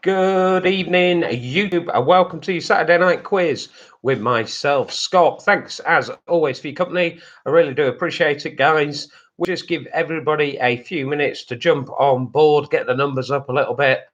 Good evening, YouTube, and welcome to your Saturday night quiz with myself, Scott. Thanks, as always, for your company. I really do appreciate it, guys. We'll just give everybody a few minutes to jump on board, get the numbers up a little bit,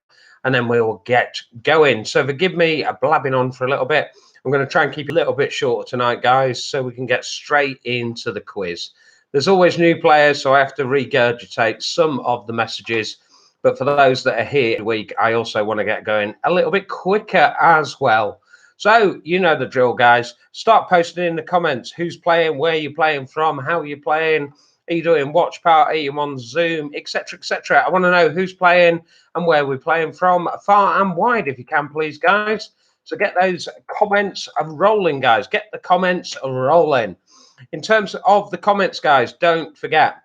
and then we'll get going. So forgive me blabbing on for a little bit. I'm going to try and keep it a little bit shorter tonight, guys, so we can get straight into the quiz. There's always new players, so I have to regurgitate some of the messages. But for those that are here every week, I also want to get going a little bit quicker as well. So, you know the drill, guys. Start posting in the comments who's playing, where you're playing from, how you're playing. Are you doing watch party? Are you on Zoom, etc., etc.? I want to know who's playing and where we're playing from, far and wide, if you can, please, guys. So get those comments rolling, guys. Get the comments rolling. In terms of the comments, guys, don't forget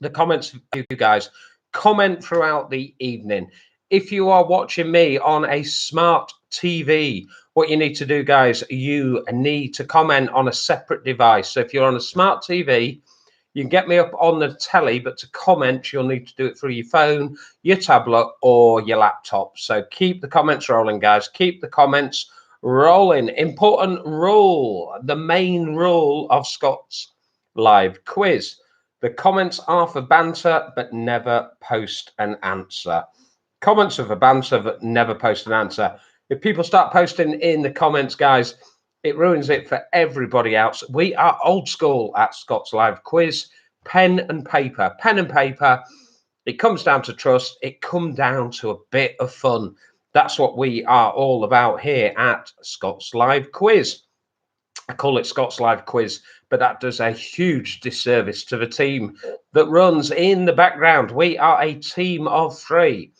the comments, you guys. Comment throughout the evening. If you are watching me on a smart TV, what you need to do, guys, you need to comment on a separate device. So if you're on a smart TV, you can get me up on the telly, but to comment, you'll need to do it through your phone, your tablet, or your laptop. So keep the comments rolling, guys. Keep the comments rolling. Important rule, the main rule of Scott's live quiz. The comments are for banter, but never post an answer. Comments are for banter, but never post an answer. If people start posting in the comments, guys, it ruins it for everybody else. We are old school at Scott's Live Quiz. Pen and paper. Pen and paper. It comes down to trust. It comes down to a bit of fun. That's what we are all about here at Scott's Live Quiz. I call it Scott's Live Quiz, but that does a huge disservice to the team that runs in the background. We are a team of three.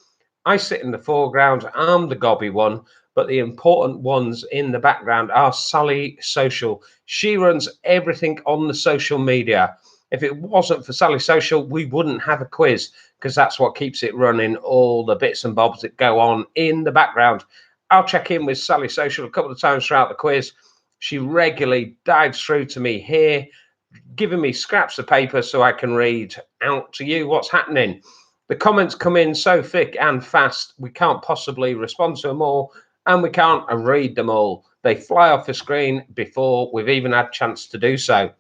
I sit in the foreground. I'm the gobby one, but the important ones in the background are Sally Social. She runs everything on the social media. If it wasn't for Sally Social, we wouldn't have a quiz, because that's what keeps it running, all the bits and bobs that go on in the background. I'll check in with Sally Social a couple of times throughout the quiz. She regularly dives through to me here, giving me scraps of paper so I can read out to you what's happening. The comments come in so thick and fast, we can't possibly respond to them all, and we can't read them all. They fly off the screen before we've even had a chance to do so.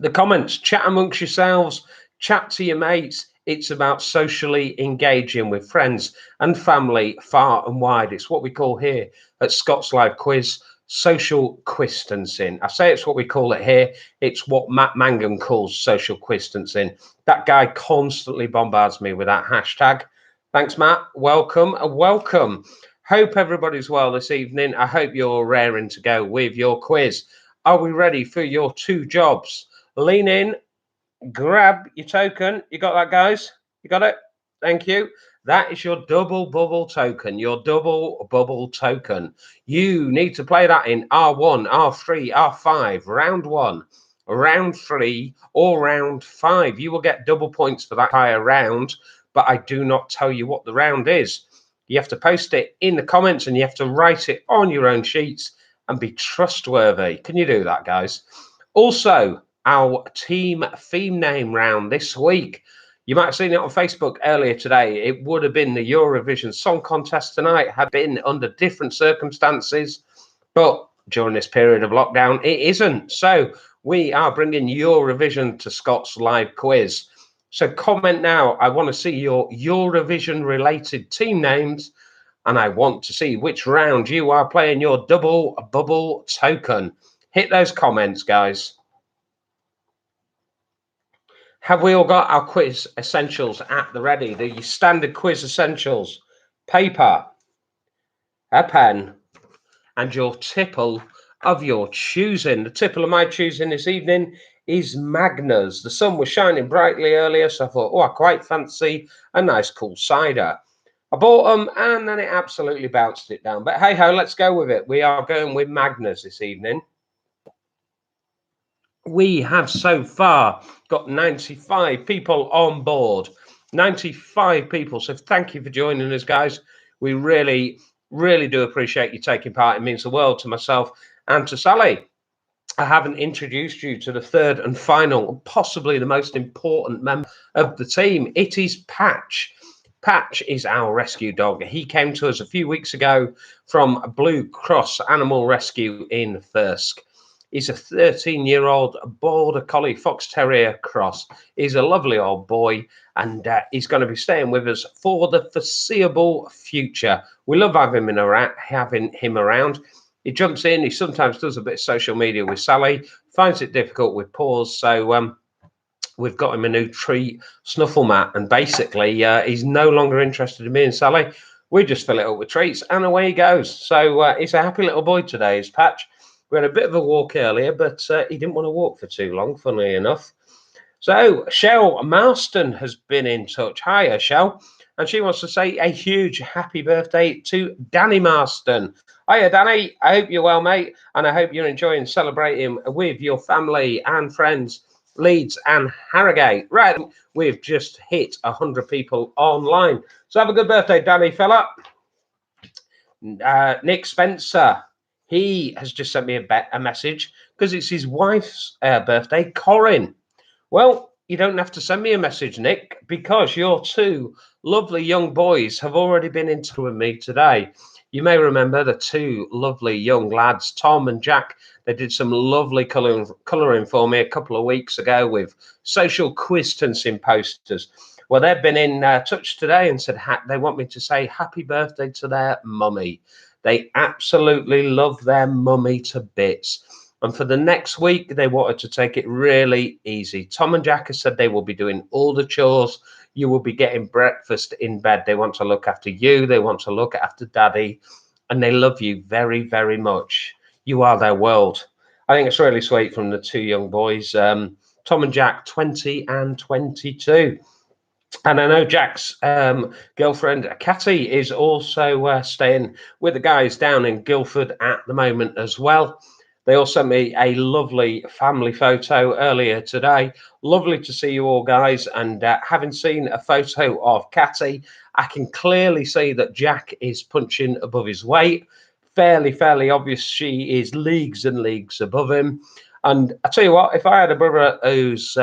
The comments, chat amongst yourselves, chat to your mates. It's about socially engaging with friends and family far and wide. It's what we call here at Scott's Live Quiz social quistancing. I say it's what we call it here. It's what Matt Mangum calls social quistancing. That guy constantly bombards me with that hashtag. Thanks, Matt. Welcome. Welcome. Hope everybody's well this evening. I hope you're raring to go with your quiz. Are we ready for your two jobs? Lean in, grab your token. You got that, guys? You got it? Thank you. That is your double bubble token, your double bubble token. You need to play that in R1, R3, R5, round 1, round 3, or round 5. You will get double points for that higher round, but I do not tell you what the round is. You have to post it in the comments and you have to write it on your own sheets and be trustworthy. Can you do that, guys? Also, our team theme name round this week. You might have seen it on Facebook earlier today. It would have been the Eurovision Song Contest tonight, had been under different circumstances, but during this period of lockdown, it isn't. So we are bringing Eurovision to Scott's Live Quiz. So comment now. I want to see your Eurovision-related team names, and I want to see which round you are playing your double bubble token. Hit those comments, guys. Have we all got our quiz essentials at the ready? The standard quiz essentials: paper, a pen, and your tipple of your choosing. The tipple of my choosing this evening is Magners. The sun was shining brightly earlier, so I thought, oh, I quite fancy a nice cool cider. I bought them and then it absolutely bounced it down. But hey ho, let's go with it. We are going with Magners this evening. We have so far got 95 people on board. 95 people. So thank you for joining us, guys. We really do appreciate you taking part. It means the world to myself and to Sally. I haven't introduced you to the third and final, possibly the most important member of the team. It is Patch. Patch is our rescue dog. He came to us a few weeks ago from Blue Cross Animal Rescue in Thirsk. He's a 13-year-old Border Collie Fox Terrier cross. He's a lovely old boy, and he's going to be staying with us for the foreseeable future. We love having him around. He jumps in. He sometimes does a bit of social media with Sally, finds it difficult with paws, so we've got him a new treat, Snuffle Mat, and basically he's no longer interested in me and Sally. We just fill it up with treats, and away he goes. So he's a happy little boy today, is Patch. We had a bit of a walk earlier, but he didn't want to walk for too long, funnily enough. So Shell Marston has been in touch. Hiya, Shell. And she wants to say a huge happy birthday to Danny Marston. Hiya, Danny. I hope you're well, mate, and I hope you're enjoying celebrating with your family and friends, Leeds and Harrogate. Right, we've just hit 100 people online. So have a good birthday, Danny, fella. Nick Spencer, he has just sent me a message because it's his wife's birthday, Corinne. Well, you don't have to send me a message, Nick, because your two lovely young boys have already been in touch with me today. You may remember the two lovely young lads, Tom and Jack. They did some lovely colouring for me a couple of weeks ago with social distancing posters. Well, they've been in touch today and said they want me to say happy birthday to their mummy. They absolutely love their mummy to bits. And for the next week, they wanted to take it really easy. Tom and Jack have said they will be doing all the chores. You will be getting breakfast in bed. They want to look after you. They want to look after Daddy. And they love you very, very much. You are their world. I think it's really sweet from the two young boys, Tom and Jack, 20 and 22. And I know Jack's girlfriend, Catty, is also staying with the guys down in Guildford at the moment as well. They all sent me a lovely family photo earlier today. Lovely to see you all, guys. And having seen a photo of Catty, I can clearly see that Jack is punching above his weight. Fairly obvious she is leagues and leagues above him. And I tell you what, if I had a brother who's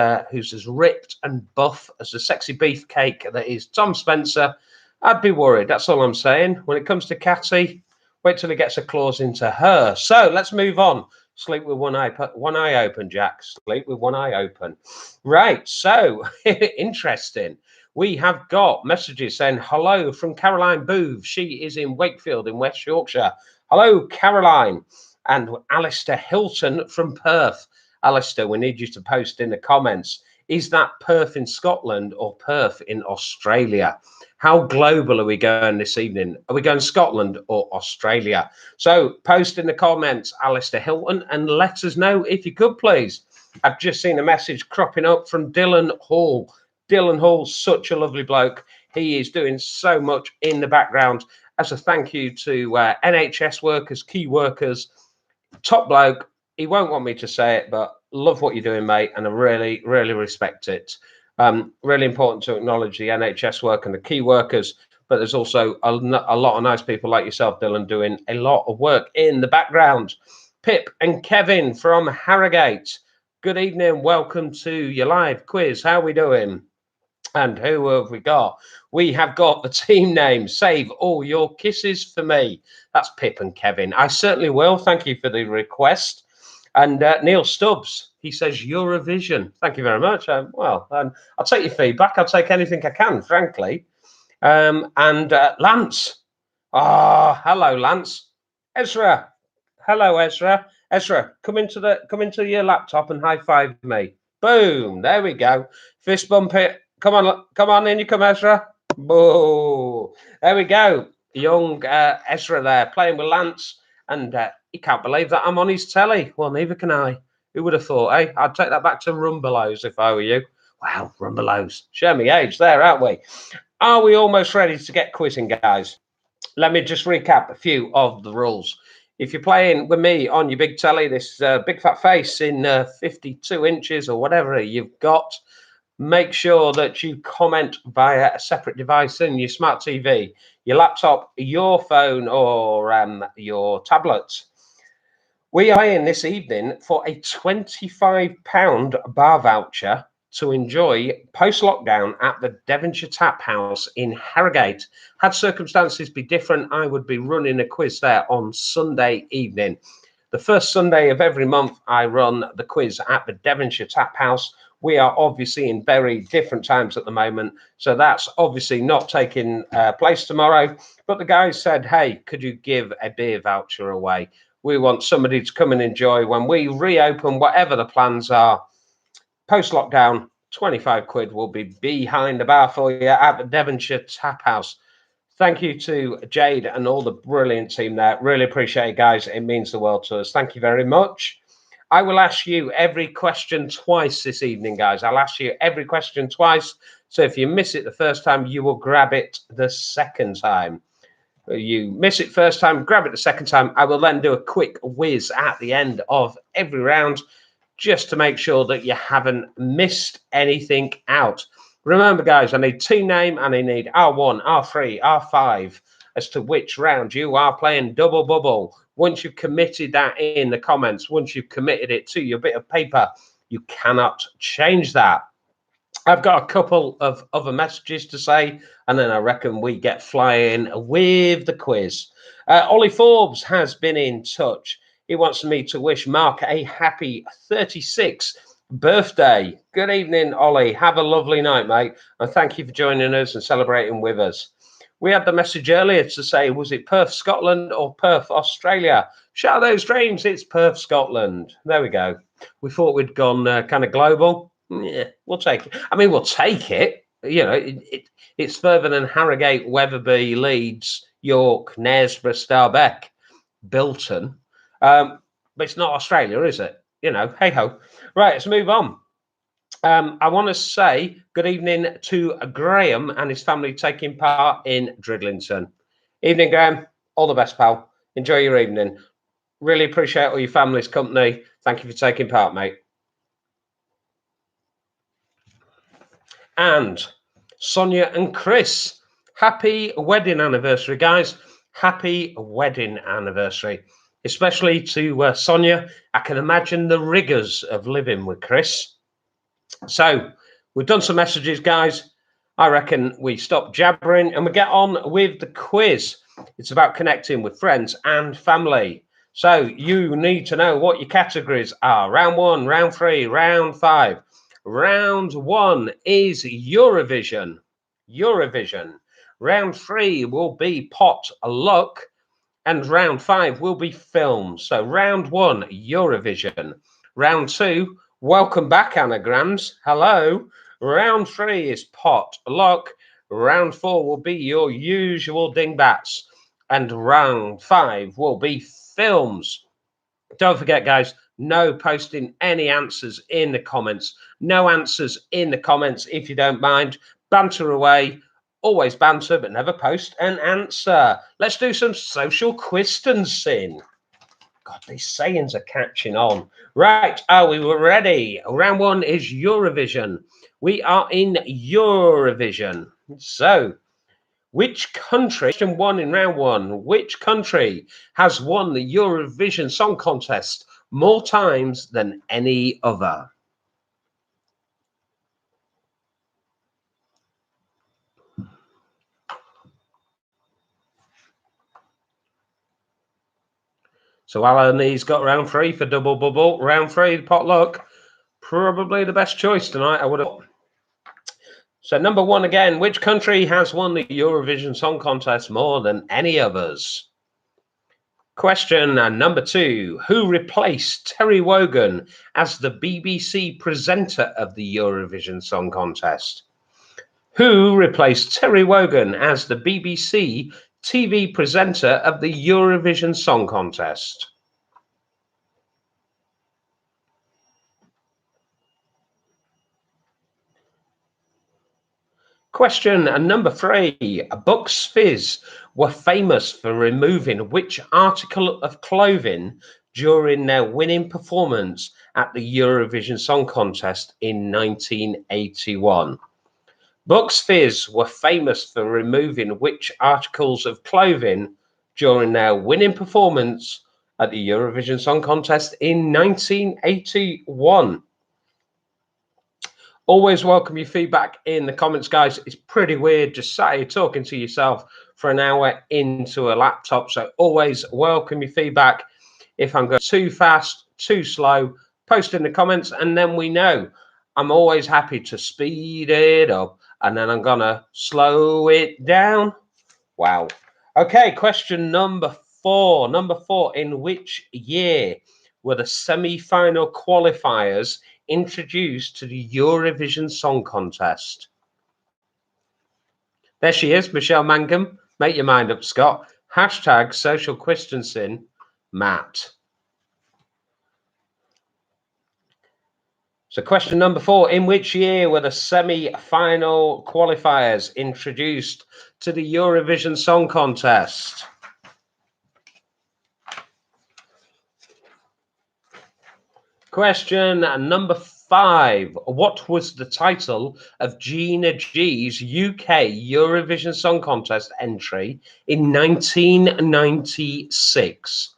as ripped and buff as the sexy beefcake that is Tom Spencer, I'd be worried. That's all I'm saying. When it comes to Catty, wait till he gets a claws into her. So let's move on. Sleep with one eye open, Jack. Sleep with one eye open. Right. So interesting. We have got messages saying hello from Caroline Booth. She is in Wakefield in West Yorkshire. Hello, Caroline. And Alistair Hilton from Perth. Alistair, we need you to post in the comments. Is that Perth in Scotland or Perth in Australia? How global are we going this evening? Are we going Scotland or Australia? So post in the comments, Alistair Hilton, and let us know if you could, please. I've just seen a message cropping up from Dylan Hall. Dylan Hall's such a lovely bloke. He is doing so much in the background as a thank you to NHS workers, key workers. Top bloke. He won't want me to say it, but love what you're doing, mate, and I really, really respect it. Really important to acknowledge the NHS work and the key workers, but there's also a lot of nice people like yourself, Dylan, doing a lot of work in the background. Pip and Kevin from Harrogate. Good evening. Welcome to your live quiz. How are we doing? And who have we got? We have got the team name. Save all your kisses for me. That's Pip and Kevin. I certainly will. Thank you for the request. And Neil Stubbs, he says Eurovision. Thank you very much. I'll take your feedback. I'll take anything I can, frankly. And Lance. Hello, Lance. Ezra. Hello, Ezra. Ezra, come into your laptop and high five me. Boom. There we go. Fist bump it. Come on in you come, Ezra. Boo. There we go. Young Ezra there playing with Lance, and he can't believe that I'm on his telly. Well, neither can I. Who would have thought, eh? I'd take that back to Rumbelows if I were you. Wow, Rumbelows. Share me age there, aren't we? Are we almost ready to get quizzing, guys? Let me just recap a few of the rules. If you're playing with me on your big telly, this big fat face in 52 inches or whatever you've got, make sure that you comment via a separate device in your smart TV, your laptop, your phone, or your tablet. We are playing this evening for a £25 bar voucher to enjoy post-lockdown at the Devonshire Tap House in Harrogate. Had circumstances be different, I would be running a quiz there on Sunday evening. The first Sunday of every month, I run the quiz at the Devonshire Tap House. We are obviously in very different times at the moment, so that's obviously not taking place tomorrow. But the guys said, hey, could you give a beer voucher away? We want somebody to come and enjoy when we reopen, whatever the plans are. Post-lockdown, 25 quid will be behind the bar for you at the Devonshire Tap House. Thank you to Jade and all the brilliant team there. Really appreciate it, guys. It means the world to us. Thank you very much. I will ask you every question twice this evening, guys. I'll ask you every question twice. So if you miss it the first time, you will grab it the second time. You miss it first time, grab it the second time. I will then do a quick whiz at the end of every round just to make sure that you haven't missed anything out. Remember, guys, I need team name and I need R1, R3, R5 as to which round you are playing double bubble. Once you've committed that in the comments, once you've committed it to your bit of paper, you cannot change that. I've got a couple of other messages to say, and then I reckon we get flying with the quiz. Ollie Forbes has been in touch. He wants me to wish Mark a happy 36th birthday. Good evening, Ollie. Have a lovely night, mate. And thank you for joining us and celebrating with us. We had the message earlier to say, was it Perth, Scotland or Perth, Australia? Shout those dreams. It's Perth, Scotland. There we go. We thought we'd gone kind of global. Yeah, we'll take it. I mean, we'll take it. You know, it's further than Harrogate, Wetherby, Leeds, York, Knaresborough, Starbeck, Bilton. But it's not Australia, is it? You know, hey ho. Right, let's move on. I want to say good evening to Graham and his family taking part in Dridlington. Evening, Graham. All the best, pal. Enjoy your evening. Really appreciate all your family's company. Thank you for taking part, mate. And Sonia and Chris, happy wedding anniversary, guys. Happy wedding anniversary. Especially to Sonia. I can imagine the rigors of living with Chris. So we've done some messages, guys. I reckon we stop jabbering and we get on with the quiz. It's about connecting with friends and family. So you need to know what your categories are. Round 1, round 3, round 5. Round 1 is Eurovision. Eurovision. Round 3 will be pot luck. And round 5 will be films. So round 1, Eurovision. Round 2, welcome back, anagrams. Hello. Round 3 is pot luck. Round 4 will be your usual dingbats. And round 5 will be films. Don't forget, guys, no posting any answers in the comments. No answers in the comments, if you don't mind. Banter away. Always banter, but never post an answer. Let's do some social questioning. God, these sayings are catching on. Right, are we ready? Round 1 is Eurovision. We are in Eurovision. So, which country, question 1 in round 1, which country has won the Eurovision Song Contest more times than any other? So Alan, he's got round 3 for double bubble. Round 3, potluck. Probably the best choice tonight, I would have. So number 1 again, which country has won the Eurovision Song Contest more than any others? Question number 2, who replaced Terry Wogan as the BBC presenter of the Eurovision Song Contest? Who replaced Terry Wogan as the BBC TV presenter of the Eurovision Song Contest? Question number 3. BucksFizz were famous for removing which article of clothing during their winning performance at the Eurovision Song Contest in 1981? BucksFizz were famous for removing which articles of clothing during their winning performance at the Eurovision Song Contest in 1981? Always welcome your feedback in the comments, guys. It's pretty weird just sat here talking to yourself for an hour into a laptop. So always welcome your feedback. If I'm going too fast, too slow, post in the comments, and then we know. I'm always happy to speed it up, and then I'm going to slow it down. Wow. Okay, question number 4. Number 4, in which year were the semi-final qualifiers introduced to the Eurovision Song Contest? There she is, Michelle Mangum. Make your mind up, Scott. Hashtag social distancing, Matt. So question number 4, in which year were the semi-final qualifiers introduced to the Eurovision Song Contest? Question number 5. What was the title of Gina G's UK Eurovision Song Contest entry in 1996?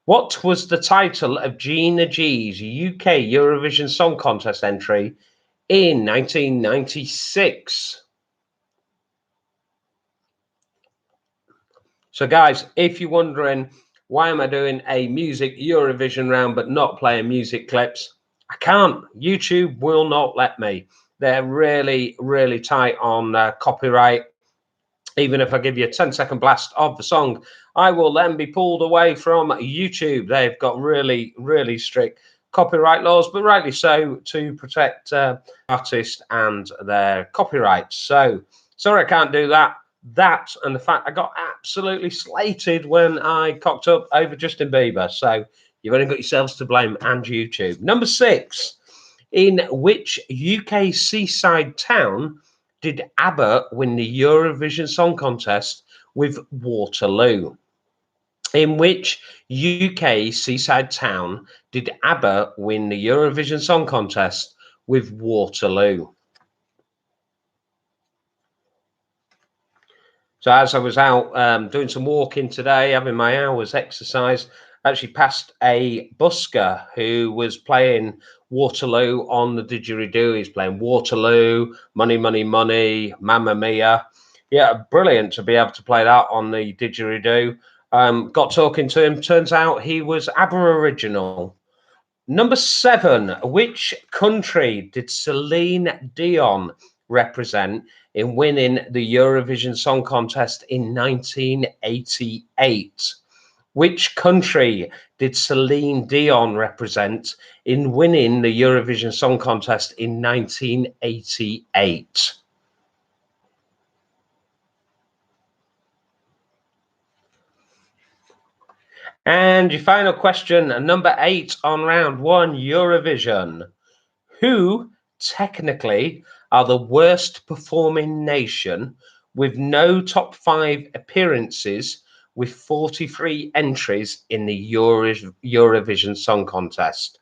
What was the title of Gina G's UK Eurovision Song Contest entry in 1996? So, guys, if you're wondering, why am I doing a music Eurovision round but not playing music clips? I can't. YouTube will not let me. They're really, really tight on copyright. Even if I give you a 10-second blast of the song, I will then be pulled away from YouTube. They've got really, really strict copyright laws, but rightly so, to protect artists and their copyrights. So, sorry, I can't do that. That and the fact I got absolutely slated when I cocked up over Justin Bieber. So you've only got yourselves to blame and YouTube. Number 6, in which UK seaside town did ABBA win the Eurovision Song Contest with Waterloo? In which UK seaside town did ABBA win the Eurovision Song Contest with Waterloo? So as I was out doing some walking today, having my hours exercise, I actually passed a busker who was playing Waterloo on the didgeridoo. He's playing Waterloo, Money, Money, Money, Mamma Mia. Yeah, brilliant to be able to play that on the didgeridoo. Got talking to him. Turns out he was Aboriginal. Number 7, which country did Celine Dion represent in winning the Eurovision Song Contest in 1988? Which country did Celine Dion represent in winning the Eurovision Song Contest in 1988? And your final question, number 8 on round 1, Eurovision. Who technically are the worst performing nation with no top 5 appearances with 43 entries in the Eurovision Song Contest?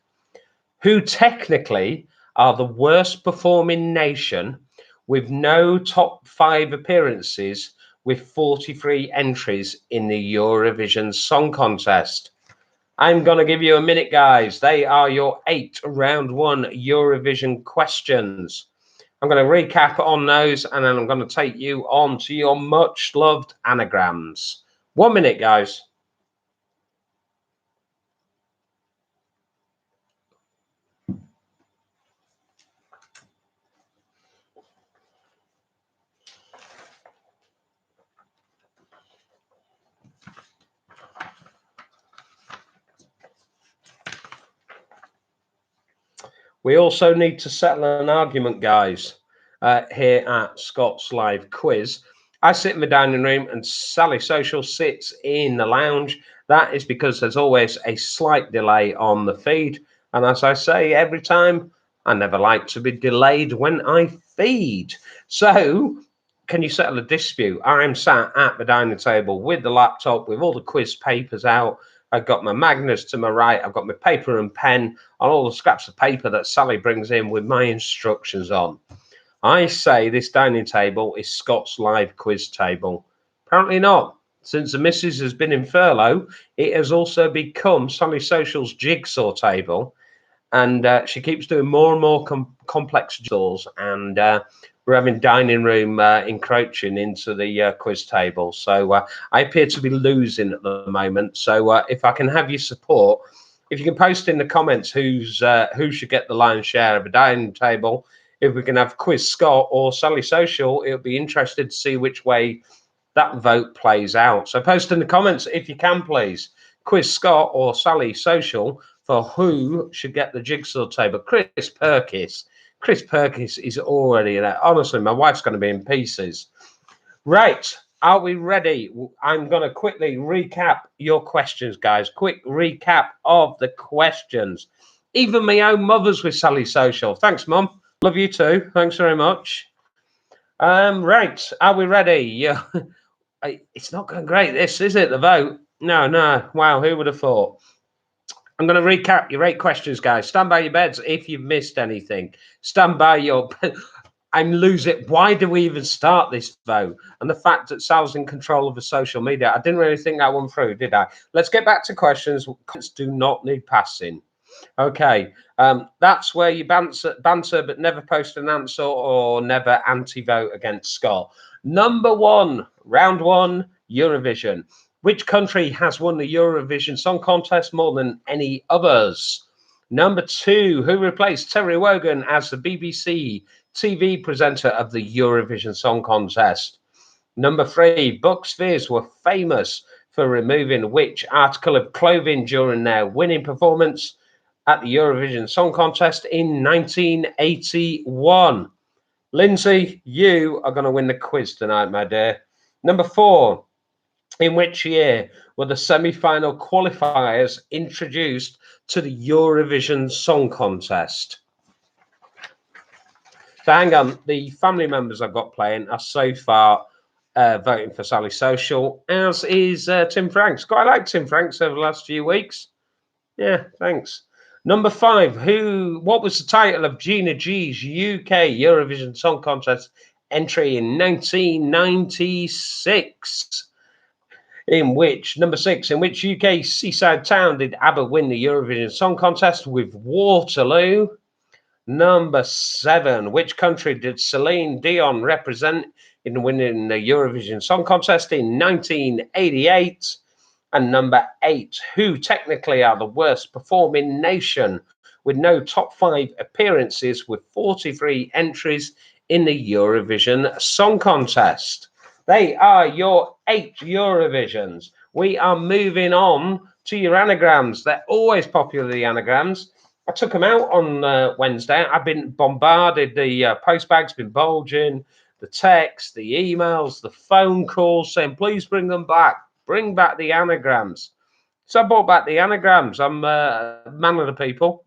Who technically are the worst performing nation with no top 5 appearances with 43 entries in the Eurovision Song Contest? I'm going to give you a minute, guys. They are your 8 round 1 Eurovision questions. I'm going to recap on those, and then I'm going to take you on to your much loved anagrams. 1 minute, guys. We also need to settle an argument, guys, here at Scott's Live Quiz. I sit in the dining room and Sally Social sits in the lounge. That is because there's always a slight delay on the feed. And as I say every time, I never like to be delayed when I feed. So can you settle a dispute? I'm sat at the dining table with the laptop, with all the quiz papers out. I've got my magnets to my right. I've got my paper and pen and all the scraps of paper that Sally brings in with my instructions on. I say this dining table is Scott's Live Quiz table. Apparently not. Since the missus has been in furlough, it has also become Sally Social's jigsaw table. and she keeps doing more and more complex jigsaws, and we're having dining room encroaching into the quiz table. So I appear to be losing at the moment. So if I can have your support, if you can post in the comments who should get the lion's share of a dining table, if we can have Quiz Scott or Sally Social, it'll be interesting to see which way that vote plays out. So post in the comments if you can, please. Quiz Scott or Sally Social for who should get the jigsaw table. Chris Perkis. Chris Perkis is already there. Honestly, my wife's going to be in pieces. Right. Are we ready? I'm going to quickly recap your questions, guys. Quick recap of the questions. Even my own mother's with Sally Social. Thanks, Mum. Love you too. Thanks very much. Right. Are we ready? Yeah. It's not going great, this, is it? The vote? No. Wow. Who would have thought? I'm going to recap your 8 questions, guys. Stand by your beds if you've missed anything. Stand by your... I'm losing. Why do we even start this vote? And the fact that Sal's in control of the social media. I didn't really think that one through, did I? Let's get back to questions. Comments do not need passing. Okay. That's where you banter, but never post an answer or never anti-vote against Scott. Number 1, round 1, Eurovision. Which country has won the Eurovision Song Contest more than any others? Number 2, who replaced Terry Wogan as the BBC TV presenter of the Eurovision Song Contest? Number 3, Bucks Fizz were famous for removing which article of clothing during their winning performance at the Eurovision Song Contest in 1981? Lindsay, you are going to win the quiz tonight, my dear. Number 4, in which year were the semi-final qualifiers introduced to the Eurovision Song Contest? So hang on, the family members I've got playing are so far voting for Sally Social, as is Tim Franks. Quite like Tim Franks over the last few weeks. Yeah, thanks. Number 5, what was the title of Gina G's UK Eurovision Song Contest entry in 1996? Number 6, in which UK seaside town did ABBA win the Eurovision Song Contest with Waterloo? Number 7, which country did Celine Dion represent in winning the Eurovision Song Contest in 1988? And number 8, who technically are the worst performing nation with no top 5 appearances with 43 entries in the Eurovision Song Contest? They are your 8 Eurovisions. We are moving on to your anagrams. They're always popular, the anagrams. I took them out on Wednesday. I've been bombarded. The postbag's been bulging. The texts, the emails, the phone calls saying, please bring them back. Bring back the anagrams. So I brought back the anagrams. I'm man of the people.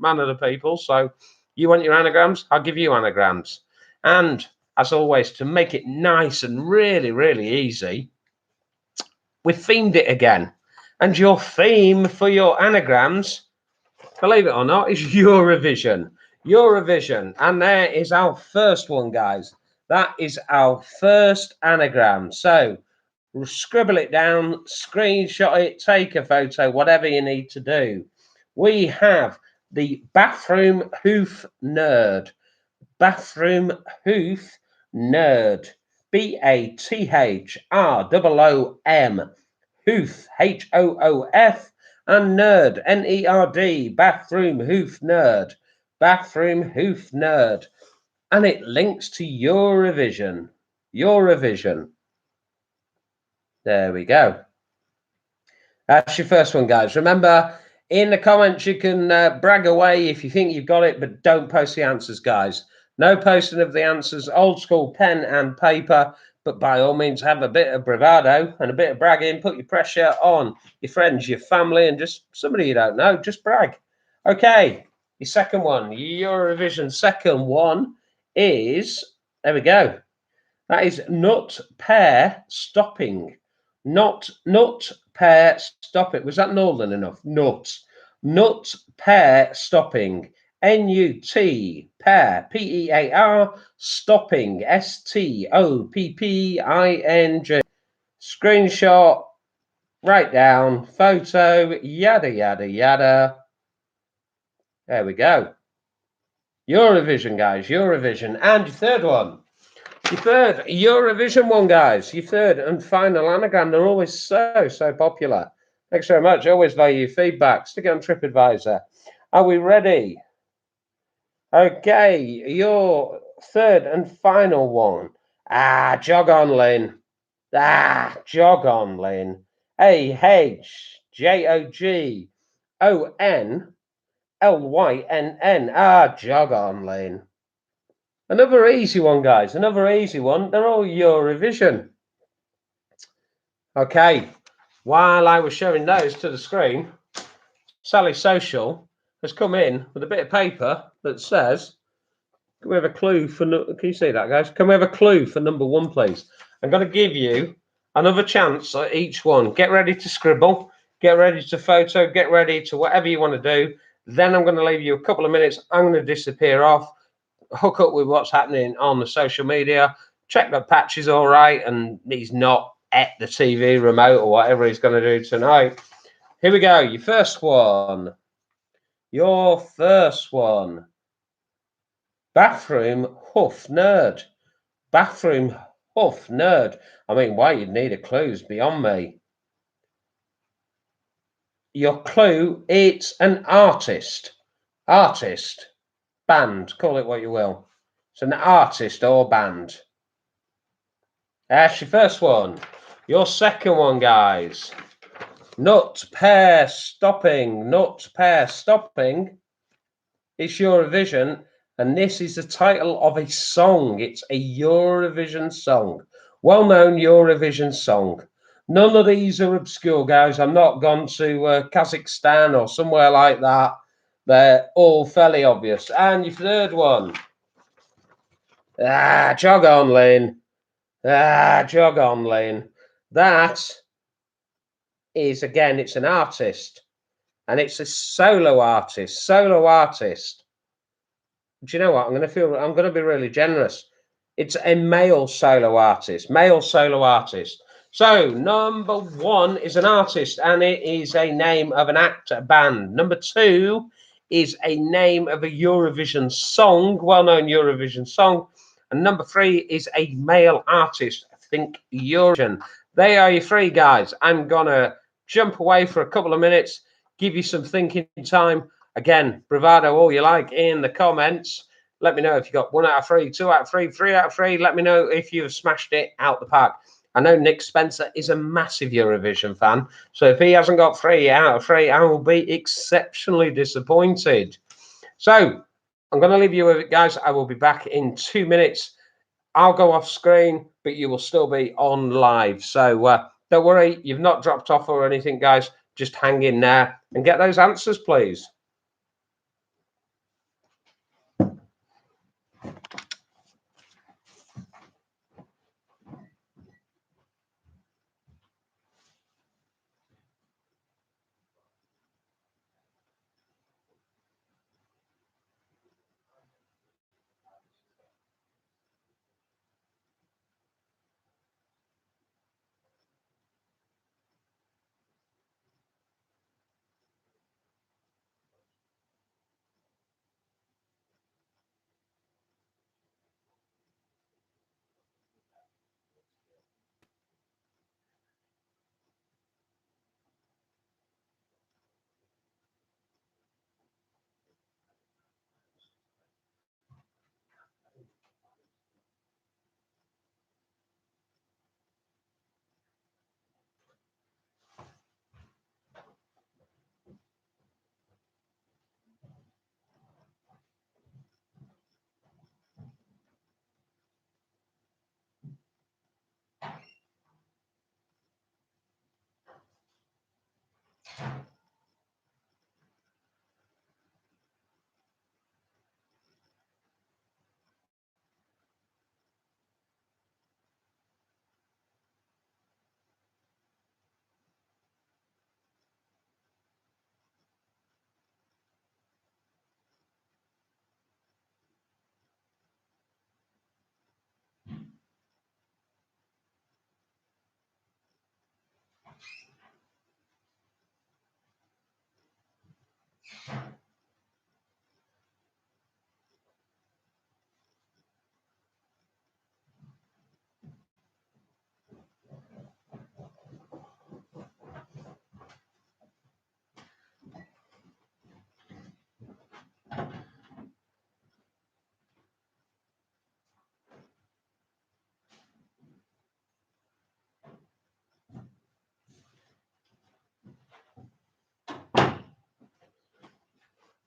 So you want your anagrams? I'll give you anagrams. And as always, to make it nice and really, really easy, we themed it again. And your theme for your anagrams, believe it or not, is Eurovision. Eurovision. And there is our first one, guys. That is our first anagram. So scribble it down, screenshot it, take a photo, whatever you need to do. We have the bathroom hoof nerd. Bathroom hoof nerd. BATHROOM. Hoof, HOOF. And nerd, NERD. Bathroom hoof nerd. Bathroom hoof nerd. And it links to Eurovision. Eurovision. There we go. That's your first one, guys. Remember, in the comments, you can brag away if you think you've got it, but don't post the answers, guys. No posting of the answers, old school pen and paper, but by all means, have a bit of bravado and a bit of bragging. Put your pressure on your friends, your family, and just somebody you don't know. Just brag. Okay, your second one, Eurovision second one is, there we go. That is nut, pear, stopping. Nut, pear, stop it. Was that northern enough? Nut, pear, stopping. N-U-T, pear, P-E-A-R, stopping, S-T-O-P-P-I-N-G. Screenshot, write down, photo, yada, yada, yada. There we go. Eurovision, guys. Eurovision. And your third one. Your third Eurovision one, guys. Your third and final anagram. They're always so popular. Thanks very much. I always value your feedback. Stick it on TripAdvisor. Are we ready? Okay, your third and final one. Jog on, Lynn. Jog on, Lynn. AHJOGONLYNN. Jog on, Lynn. Another easy one, guys. Another easy one. They're all Eurovision. Okay. While I was showing those to the screen, Sally Social has come in with a bit of paper that says, can we have a clue for, can you see that, guys? Can we have a clue for number one, please? I'm going to give you another chance at each one. Get ready to scribble, get ready to photo, get ready to whatever you want to do. Then I'm going to leave you a couple of minutes. I'm going to disappear off, hook up with what's happening on the social media, check that Patch is all right and he's not at the TV remote or whatever he's going to do tonight. Here we go. Your first one. Your first one. Bathroom huff nerd. Bathroom huff nerd. I mean, why you'd need a clue is beyond me. Your clue, it's an artist. Artist. Band. Call it what you will. It's an artist or band. That's your first one. Your second one, guys. Nut, pair, stopping. Nut, pair, stopping. It's Eurovision, and this is the title of a song. It's a Eurovision song. Well-known Eurovision song. None of these are obscure, guys. I'm not gone to Kazakhstan or somewhere like that. They're all fairly obvious. And your third one. Jog on, Lynn. Jog on, Lynn. That is, again, it's an artist. And it's a solo artist. Solo artist. Do you know what? I'm going to be really generous. It's a male solo artist. Male solo artist. So, number one is an artist, and it is a name of an act, a band. Number two is a name of a Eurovision song, well-known Eurovision song. And number three is a male artist. Think Eurovision. They are your three, guys. I'm going to jump away for a couple of minutes, give you some thinking time. Again, bravado all you like in the comments. Let me know if you got 1 out of 3, 2 out of 3, 3 out of 3. Let me know if you've smashed it out the park. I know Nick Spencer is a massive Eurovision fan. So if he hasn't got 3 out of 3, I will be exceptionally disappointed. So I'm going to leave you with it, guys. I will be back in 2 minutes. I'll go off screen, but you will still be on live. So don't worry, you've not dropped off or anything, guys. Just hang in there and get those answers, please.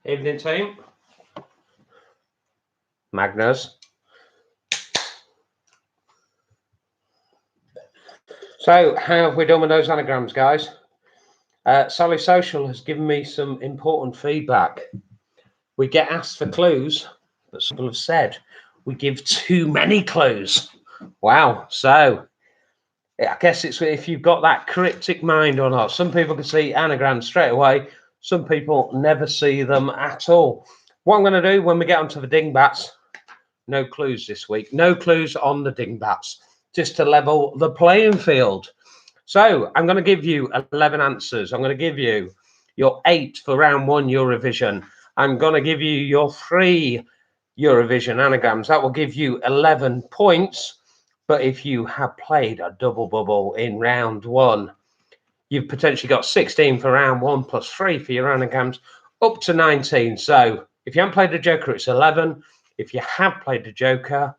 Evening, team. Magnus. So, how have we done with those anagrams, guys? Sally Social has given me some important feedback. We get asked for clues, but some people have said we give too many clues. Wow. So, I guess it's if you've got that cryptic mind or not. Some people can see anagrams straight away. Some people never see them at all. What I'm going to do when we get onto the dingbats, no clues this week. No clues on the dingbats, just to level the playing field. So I'm going to give you 11 answers. I'm going to give you your 8 for round 1 Eurovision. I'm going to give you your 3 Eurovision anagrams. That will give you 11 points. But if you have played a double bubble in round 1, you've potentially got 16 for round 1 plus 3 for your anagrams, up to 19. So if you haven't played the Joker, it's 11. If you have played the Joker,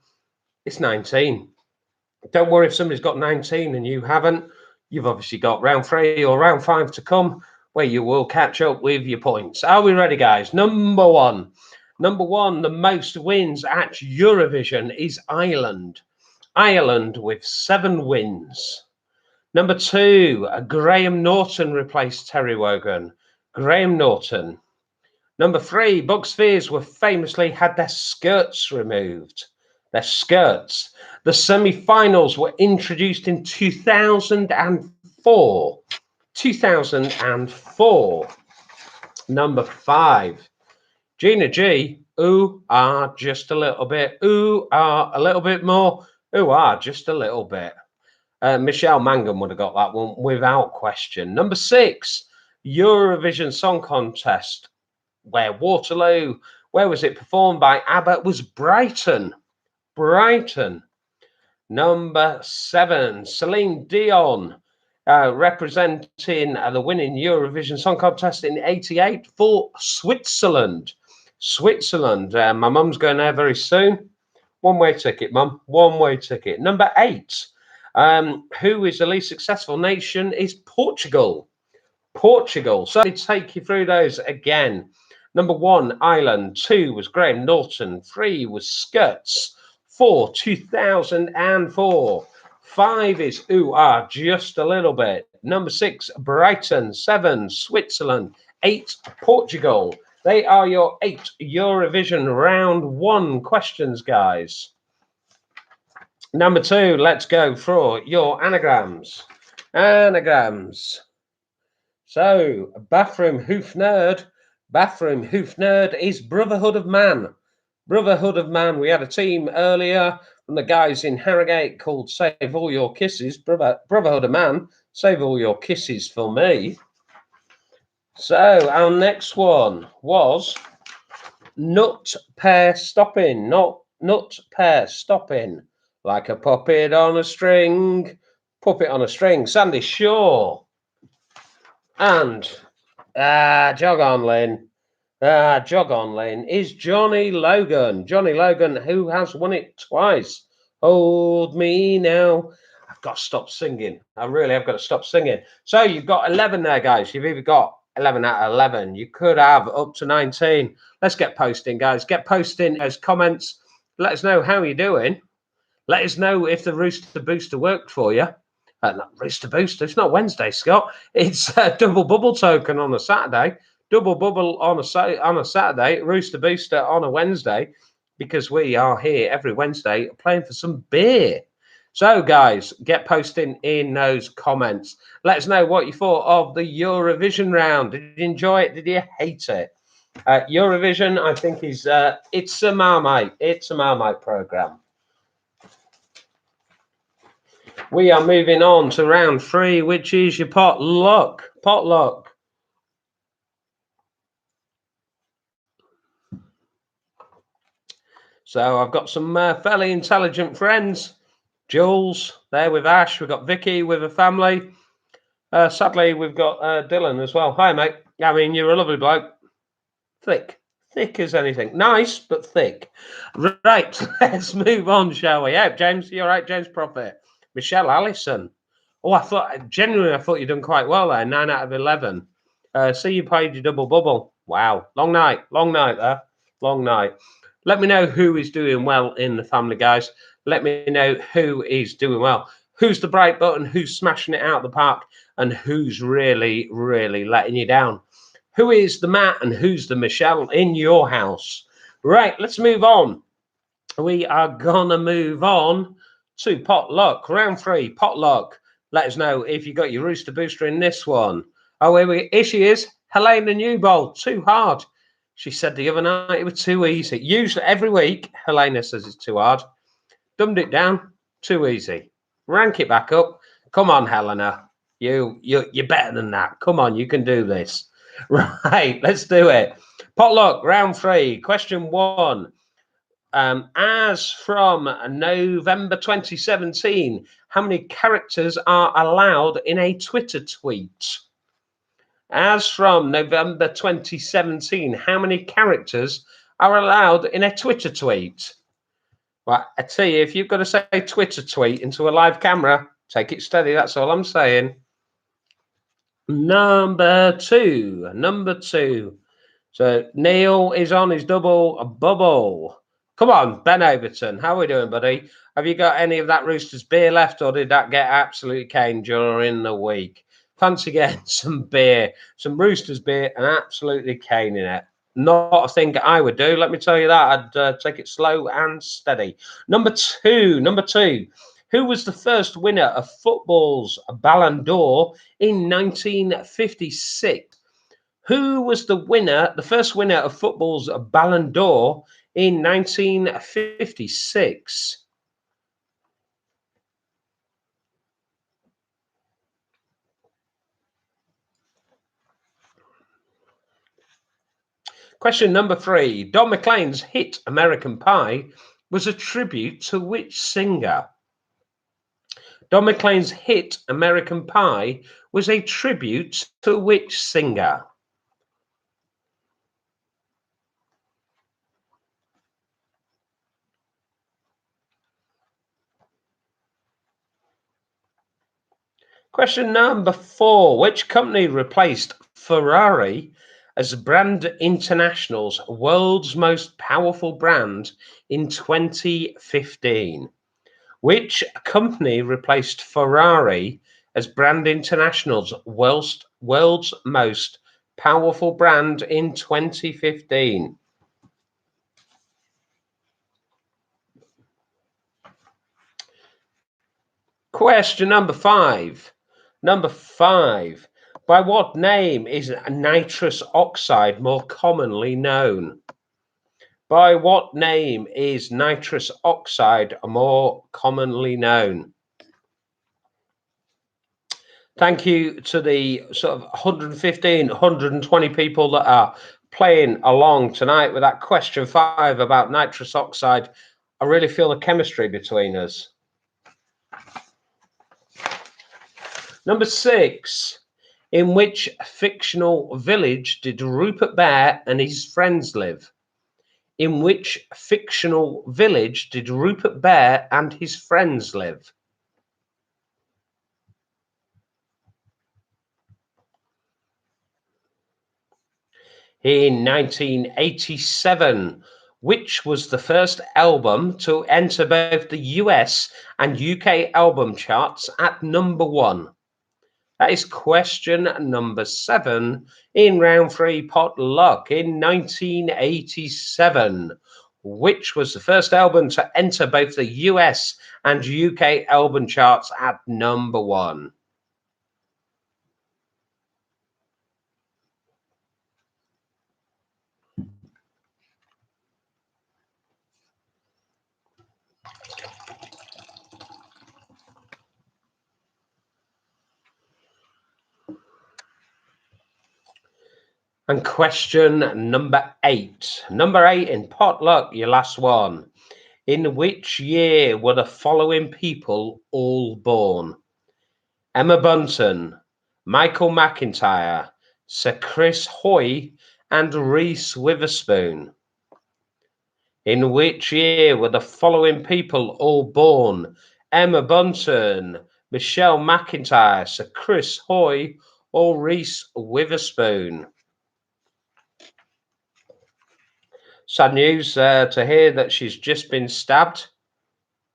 it's 19. Don't worry if somebody's got 19 and you haven't. You've obviously got round 3 or round 5 to come, where you will catch up with your points. Are we ready, guys? Number one, the most wins at Eurovision is Ireland. Ireland with 7 wins. Number 2, Graham Norton replaced Terry Wogan. Graham Norton. Number 3, Bucks Fizz were famously had their skirts removed. Their skirts. The semi-finals were introduced in 2004. 2004. Number 5, Gina G. Ooh, ah, just a little bit. Ooh, ah, a little bit more. Ooh, ah, just a little bit. Michelle Mangum would have got that one without question. Number 6, Eurovision Song Contest, where Waterloo, where was it performed by ABBA? It was Brighton. Brighton. Number 7, Celine Dion, representing the winning Eurovision Song Contest in '88 for Switzerland. Switzerland. My mum's going there very soon. One-way ticket, mum. One-way ticket. Number 8, who is the least successful nation, is Portugal. Portugal. So let me take you through those again. Number 1, Ireland. 2 was Graham Norton. 3 was Skirts. 4, 2004. 5 is Ooh Ah, just a little bit. Number 6, Brighton. 7, Switzerland. 8, Portugal. They are your 8 Eurovision round 1 questions, guys. Number 2, let's go for your anagrams. Anagrams. So, Bathroom Hoof Nerd. Bathroom Hoof Nerd is Brotherhood of Man. Brotherhood of Man. We had a team earlier from the guys in Harrogate called Save All Your Kisses. Brotherhood of Man. Save all your kisses for me. So, our next one was Nut Pear Stopping. Nut Pear Stopping. Like a puppet on a string. Puppet on a string. Sandy Shaw. And jog on, Lynn. Jog on, Lynn is Johnny Logan. Johnny Logan, who has won it twice. Hold me now. I've got to stop singing. I really have got to stop singing. So you've got 11 there, guys. You've either got 11 out of 11. You could have up to 19. Let's get posting, guys. Get posting as comments. Let us know how you're doing. Let us know if the Rooster Booster worked for you. Not Rooster Booster. It's not Wednesday, Scott. It's a double bubble token on a Saturday. Double bubble on a Saturday. Rooster Booster on a Wednesday, because we are here every Wednesday playing for some beer. So, guys, get posting in those comments. Let us know what you thought of the Eurovision round. Did you enjoy it? Did you hate it? Eurovision, I think, is it's a Marmite. It's a Marmite program. We are moving on to round 3, which is your potluck. Potluck. So I've got some fairly intelligent friends. Jules there with Ash. We've got Vicky with her family. Sadly, we've got Dylan as well. Hi, mate. I mean, you're a lovely bloke. Thick as anything. Nice, but thick. Right, let's move on, shall we? Yeah, James, you all right? James Prophet. Michelle Allison. Oh, I thought you'd done quite well there. 9 out of 11. See, you played your double bubble. Wow, long night there, long night. Let me know who is doing well in the family, guys. Let me know who is doing well. Who's the bright button? Who's smashing it out of the park? And who's really, really letting you down? Who is the Matt and who's the Michelle in your house? Right, let's move on. We are gonna move on to potluck. Round 3, potluck. Let us know if you got your rooster booster in this one. Oh, here she is, Helena Newbold. Too hard. She said the other night it was too easy. Usually every week, Helena says it's too hard. Dumbed it down, too easy. Rank it back up. Come on, Helena. You're better than that. Come on, you can do this. Right, let's do it. Potluck, round 3. Question 1. As from November 2017, how many characters are allowed in a Twitter tweet? As from November 2017, how many characters are allowed in a Twitter tweet? Well, I tell you, if you've got to say Twitter tweet into a live camera, take it steady. That's all I'm saying. Number two. So Neil is on his double bubble. Come on, Ben Overton. How are we doing, buddy? Have you got any of that Roosters beer left, or did that get absolutely caned during the week? Fancy getting some beer, some Roosters beer, and absolutely caning it. Not a thing I would do. Let me tell you that. I'd take it slow and steady. Number two. Who was the first winner of football's Ballon d'Or in 1956? Who was the first winner of football's Ballon d'Or in 1956? Question number 3. Don McLean's hit American Pie was a tribute to which singer? Don McLean's hit American Pie was a tribute to which singer? Question number 4. Which company replaced Ferrari as Brand International's world's most powerful brand in 2015? Which company replaced Ferrari as Brand International's world's most powerful brand in 2015? Question number 5. By what name is nitrous oxide more commonly known? By what name is nitrous oxide more commonly known? Thank you to the sort of 115, 120 people that are playing along tonight with that question 5 about nitrous oxide. I really feel the chemistry between us. Number 6. In which fictional village did Rupert Bear and his friends live? In which fictional village did Rupert Bear and his friends live? In 1987, which was the first album to enter both the US and UK album charts at number 1? That is question number 7 in round 3 potluck. In 1987, which was the first album to enter both the US and UK album charts at number 1? And question number 8. Number 8 in potluck, your last one. In which year were the following people all born? Emma Bunton, Michael McIntyre, Sir Chris Hoy, and Reese Witherspoon. In which year were the following people all born? Emma Bunton, Michelle McIntyre, Sir Chris Hoy, or Reese Witherspoon? Sad news to hear that she's just been stabbed.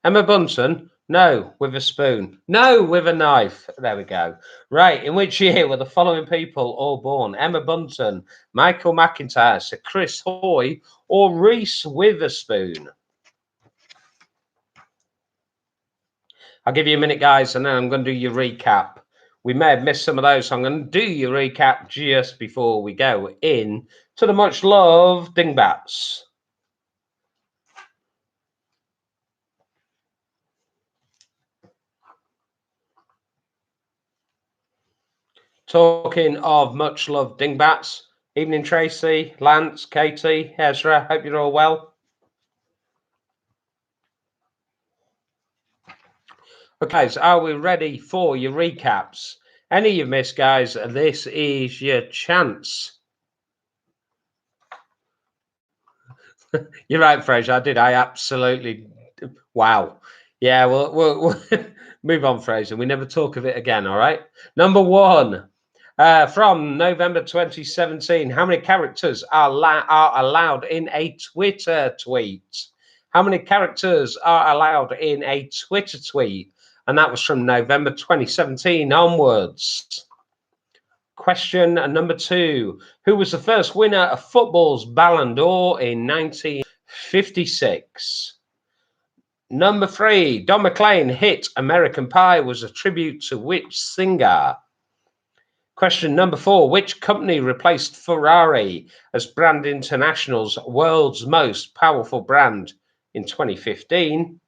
Emma Bunton? No, with a spoon. No, with a knife. There we go. Right, in which year were the following people all born? Emma Bunton, Michael McIntyre, Sir Chris Hoy, or Reese Witherspoon? I'll give you a minute, guys, and then I'm going to do your recap. We may have missed some of those, so I'm going to do your recap just before we go in to the much loved Dingbats. Talking of much loved Dingbats, evening Tracy, Lance, Katie, Ezra, hope you're all well. Okay, so are we ready for your recaps? Any you've missed, guys, this is your chance. You're right, Fraser. I absolutely. Wow. Yeah, we'll move on, Fraser. We never talk of it again, all right? Number one, from November 2017, how many characters are allowed in a Twitter tweet? How many characters are allowed in a Twitter tweet? And that was from November 2017 onwards. Question number two. Who was the first winner of football's Ballon d'Or in 1956? Number three. Don McLean hit American Pie was a tribute to which singer? Question number four. Which company replaced Ferrari as Brand International's world's most powerful brand in 2015?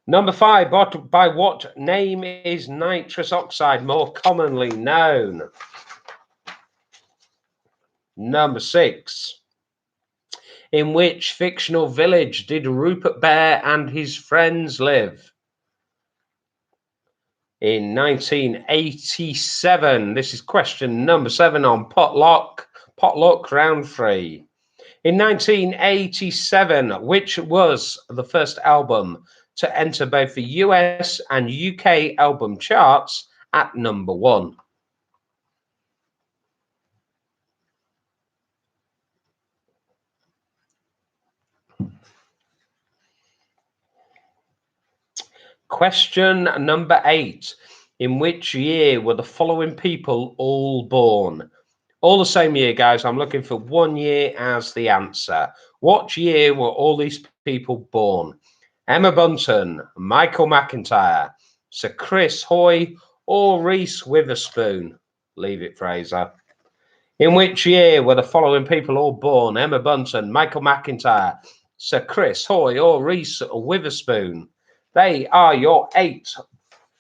Number five, by what name is nitrous oxide more commonly known? Number six, in which fictional village did Rupert Bear and his friends live? In 1987. This is question number 7 on Potluck round 3. In 1987, which was the first album to enter both the US and UK album charts at number 1? Question number 8. In which year were the following people all born? All the same year, guys. I'm looking for 1 year as the answer. What year were all these people born? Emma Bunton, Michael McIntyre, Sir Chris Hoy, or Reese Witherspoon? Leave it, Fraser. In which year were the following people all born? Emma Bunton, Michael McIntyre, Sir Chris Hoy, or Reese Witherspoon? They are your 8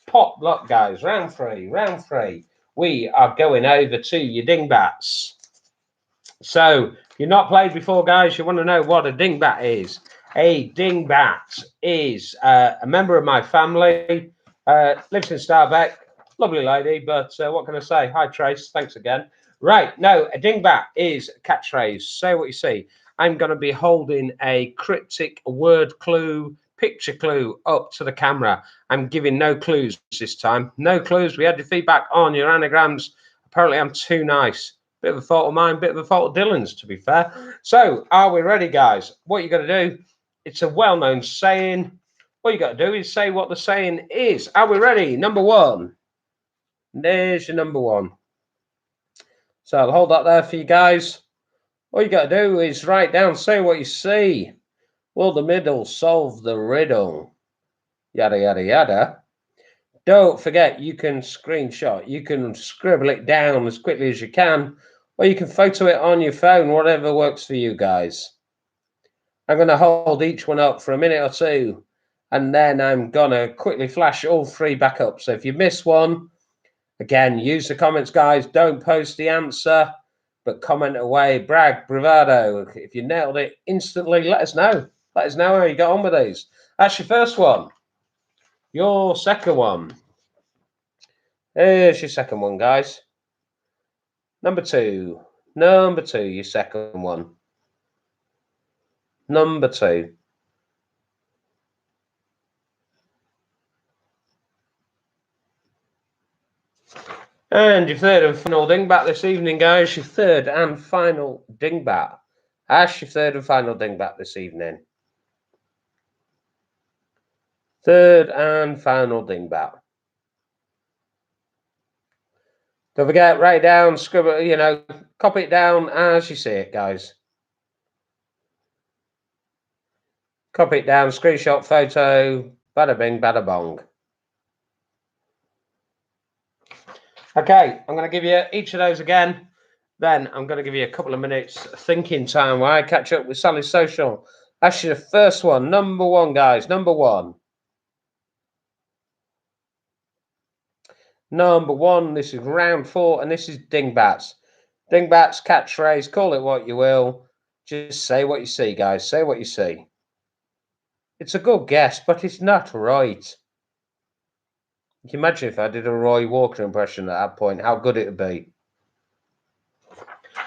potluck, guys. Round 3. We are going over to your dingbats. So, if you've not played before, guys, you want to know what a dingbat is. A dingbat is a member of my family, lives in Starbeck, lovely lady, but what can I say? Hi, Trace, thanks again. Right, no, a dingbat is a catchphrase. Say what you see. I'm going to be holding a cryptic word clue, picture clue up to the camera. I'm giving no clues this time. No clues. We had your feedback on your anagrams. Apparently, I'm too nice. Bit of a fault of mine, bit of a fault of Dylan's, to be fair. So, are we ready, guys? What you got to do? It's a well-known saying. What you got to do is say what the saying is. Are we ready? Number 1. There's your number 1. So I'll hold that there for you guys. All you got to do is write down, say what you see. Will the middle solve the riddle? Yada, yada, yada. Don't forget, you can screenshot. You can scribble it down as quickly as you can, or you can photo it on your phone, whatever works for you guys. I'm going to hold each one up for a minute or two, and then I'm going to quickly flash all 3 back up. So if you miss one, again, use the comments, guys. Don't post the answer, but comment away. Brag, bravado. If you nailed it instantly, let us know. Let us know how you got on with these. That's your first one. Your second one. Here's your second one, guys. Number 2. Number 2, your second one. Number 2. And your third and final dingbat this evening, guys. Your third and final dingbat. Ash, your third and final dingbat this evening. Third and final dingbat. Don't forget, write it down, scribble, copy it down as you see it, guys. Copy it down, screenshot, photo, bada bing, bada bong. Okay, I'm going to give you each of those again. Then I'm going to give you a couple of minutes thinking time while I catch up with Sally Social. That's your first one. Number one, guys. Number one. Number one. This is round 4, and this is Dingbats. Dingbats, catchphrase, call it what you will. Just say what you see, guys. Say what you see. It's a good guess, but it's not right. Can you imagine if I did a Roy Walker impression at that point, how good it would be?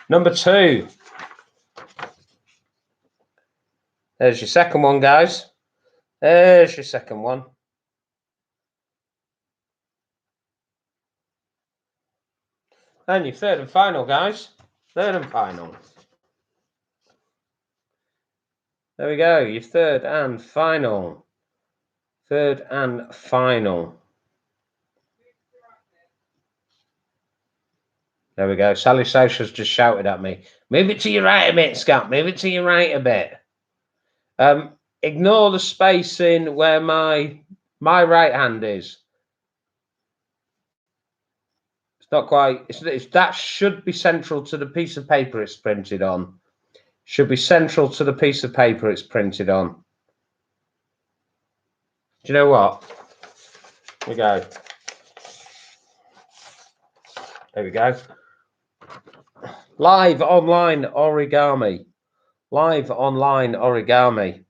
Number 2. There's your second one, guys. There's your second one. And your third and final, guys. Third and final. There we go. Your third and final. Third and final. There we go. Sally Social's just shouted at me. Move it to your right a bit, Scott. Move it to your right a bit. Ignore the spacing where my right hand is. It's not quite. That should be central to the piece of paper it's printed on. Should be central to the piece of paper it's printed on. Do you know what? Here we go. There we go. Live online origami. Live online origami.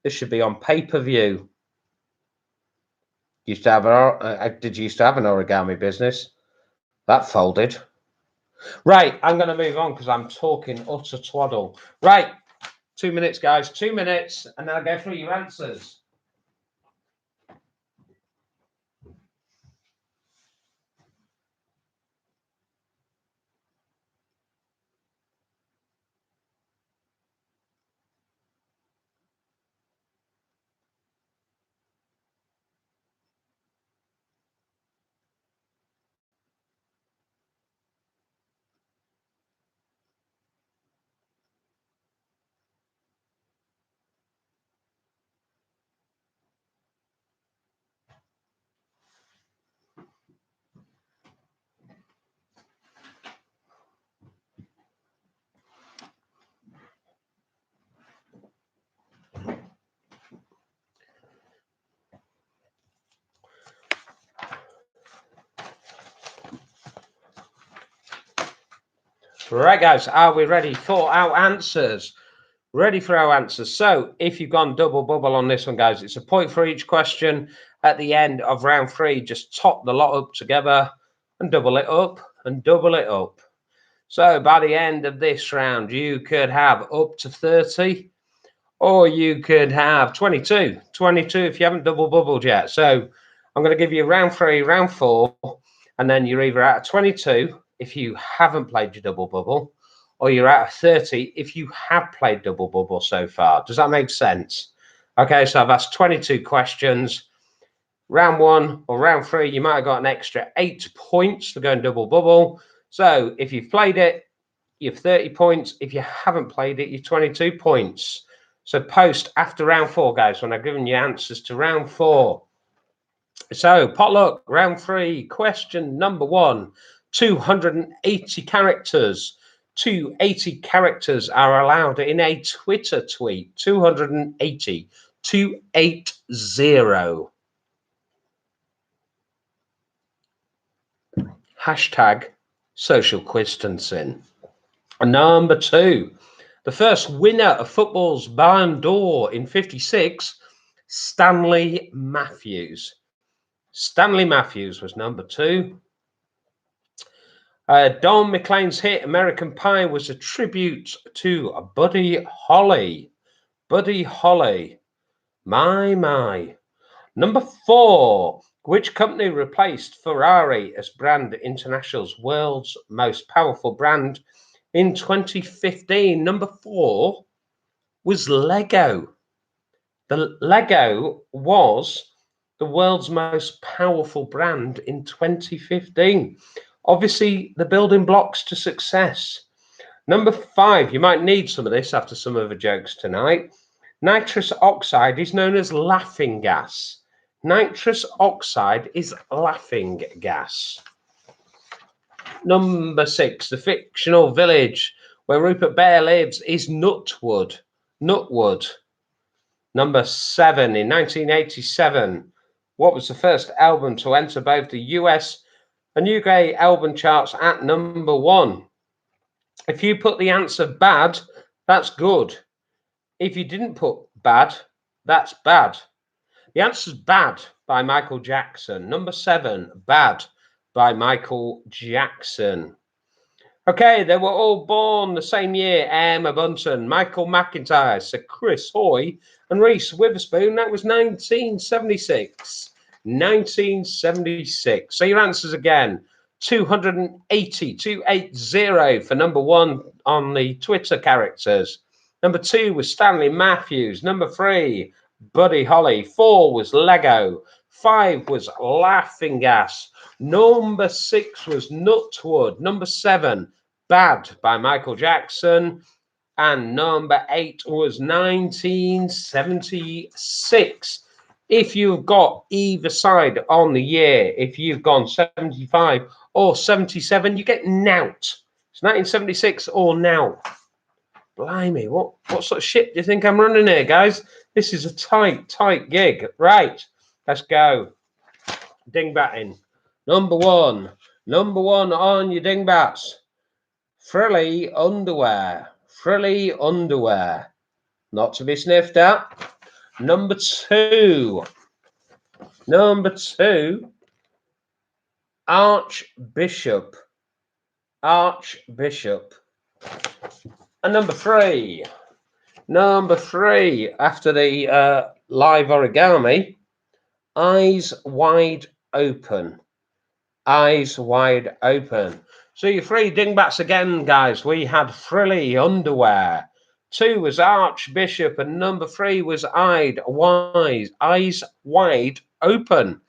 This should be on pay-per-view. Did you used to have an origami business? That folded. Right, I'm going to move on because I'm talking utter twaddle. Right, 2 minutes, guys. 2 minutes, and then I'll go through your answers. Right, guys, are we ready for our answers? Ready for our answers. So if you've gone double bubble on this one, guys, it's a point for each question. At the end of round 3, just top the lot up together and double it up and double it up. So by the end of this round, you could have up to 30 or you could have 22. 22 if you haven't double bubbled yet. So I'm going to give you round 3, round 4, and then you're either out of 22 if you haven't played your double bubble, or you're out of 30 if you have played double bubble so far. Does that make sense? Okay, so I've asked 22 questions. Round 1 or round 3, you might have got an extra 8 points for going double bubble. So if you've played it, you have 30 points. If you haven't played it, you're 22 points. So post after round 4, guys, when I've given you answers to round 4. So potluck, round 3, question number 1. 280 characters. 280 characters are allowed in a Twitter tweet. 280. 280. Hashtag social distancing. Number 2. The first winner of football's Ballon d'Or in 56, Stanley Matthews. Stanley Matthews was number 2. Don McLean's hit American Pie was a tribute to Buddy Holly. Buddy Holly. My. Number 4. Which company replaced Ferrari as Brand International's world's most powerful brand in 2015. Number 4 was Lego. The Lego was the world's most powerful brand in 2015. Obviously, the building blocks to success. Number 5, you might need some of this after some of the jokes tonight. Nitrous oxide is known as laughing gas. Nitrous oxide is laughing gas. Number 6, the fictional village where Rupert Bear lives is Nutwood. Nutwood. Number 7, in 1987, what was the first album to enter both the US and UK album charts at number 1? If you put the answer bad, that's good. If you didn't put bad, that's bad. The answer's Bad by Michael Jackson. Number 7, Bad by Michael Jackson. Okay, they were all born the same year. Emma Bunton, Michael McIntyre, Sir Chris Hoy, and Reese Witherspoon. That was 1976. 1976. So your answers again. 280 for number 1 on the Twitter characters. Number 2 was Stanley Matthews. Number 3, Buddy Holly. 4 was Lego. 5 was Laughing Gas. Number 6 was Nutwood. Number 7, Bad by Michael Jackson. And number 8 was 1976. If you've got either side on the year, if you've gone 75 or 77, you get nout. It's 1976 or now. Blimey, what sort of shit do you think I'm running here, guys? This is a tight gig. Right, let's go. Dingbatting. Number 1 on your dingbats. Frilly underwear. Frilly underwear. Not to be sniffed at. Number 2. Archbishop. Archbishop. And number 3, after the live origami, Eyes Wide Open. Eyes Wide Open. So your 3 dingbats again, guys. We had Frilly underwear. 2 was Archbishop, and number 3 was Eyes Wide Open.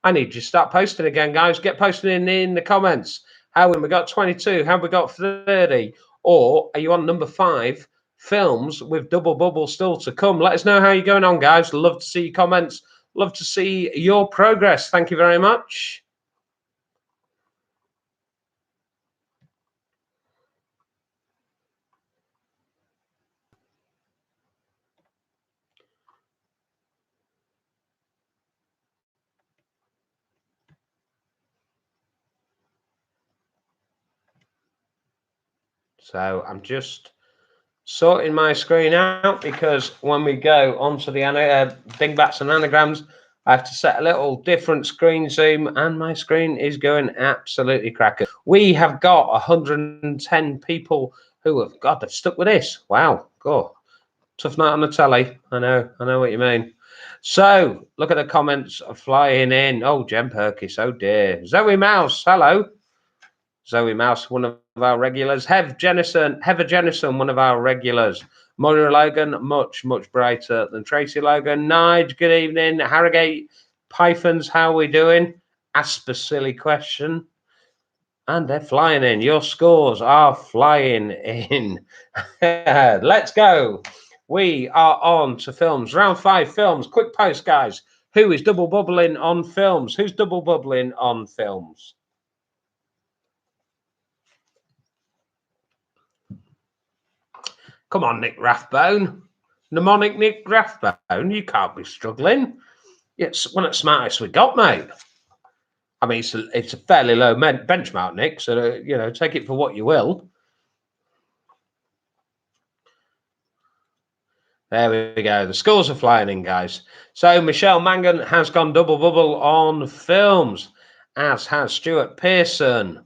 I need you to start posting again, guys. Get posting in the comments. How have we got 22? Have we got 30? Or are you on number 5, films with double bubble still to come? Let us know how you're going on, guys. Love to see your comments. Love to see your progress. Thank you very much. So I'm just sorting my screen out because when we go onto the dingbats and anagrams, I have to set a little different screen zoom, and my screen is going absolutely cracker. We have got 110 people who have, God, they've stuck with this. Wow, God, tough night on the telly. I know what you mean. So look at the comments flying in. Oh, Jen Perkis, oh dear. Zoe Mouse, hello. Zoe Mouse, one of our regulars. Heather Jennison, one of our regulars. Moira Logan, much brighter than Tracy Logan. Nige, good evening. Harrogate Pythons, how are we doing? Ask a silly question. And they're flying in. Your scores are flying in. Let's go. We are on to films. Round 5 films. Quick post, guys. Who is double bubbling on films? Who's double bubbling on films? Come on, Nick Rathbone. Mnemonic Nick Rathbone, you can't be struggling. It's one of the smartest we got, mate. I mean, it's a fairly low benchmark, Nick, so, take it for what you will. There we go. The scores are flying in, guys. So Michelle Mangan has gone double bubble on films, as has Stuart Pearson.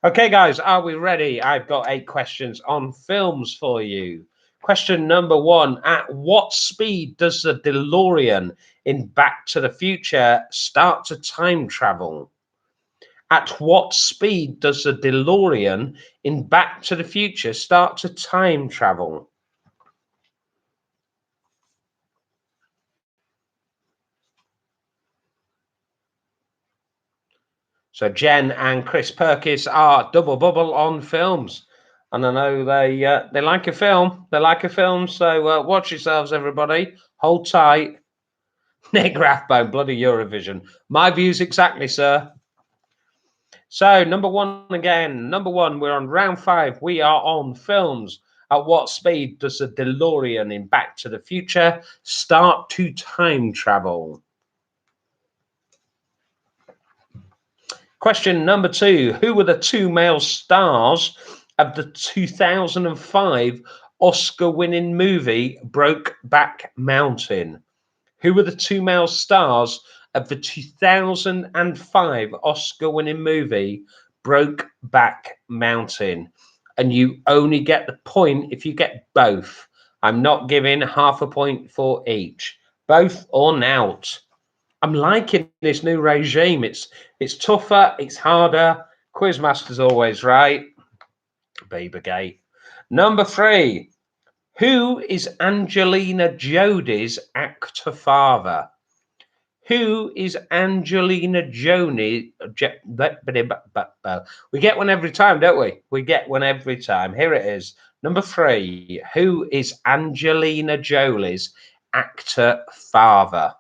Okay, guys, are we ready? I've got 8 questions on films for you. Question number 1. At what speed does the DeLorean in Back to the Future start to time travel? At what speed does the DeLorean in Back to the Future start to time travel? So Jen and Chris Perkins are double bubble on films, and I know they like a film. They like a film. So watch yourselves, everybody. Hold tight. Nick Rathbone, bloody Eurovision. My views exactly, sir. So number one again. Number one. We're on round 5. We are on films. At what speed does the DeLorean in Back to the Future start to time travel? Question number 2. Who were the 2 male stars of the 2005 Oscar-winning movie Brokeback Mountain? Who were the 2 male stars of the 2005 Oscar-winning movie Brokeback Mountain? And you only get the point if you get both. I'm not giving half a point for each. Both or nout. I'm liking this new regime. It's tougher, it's harder. Quizmaster's always right. Biebergate. Number 3. Who is Angelina Jolie's actor father? Who is Angelina Jolie? We get one every time, don't we? We get one every time. Here it is. Number 3. Who is Angelina Jolie's actor father?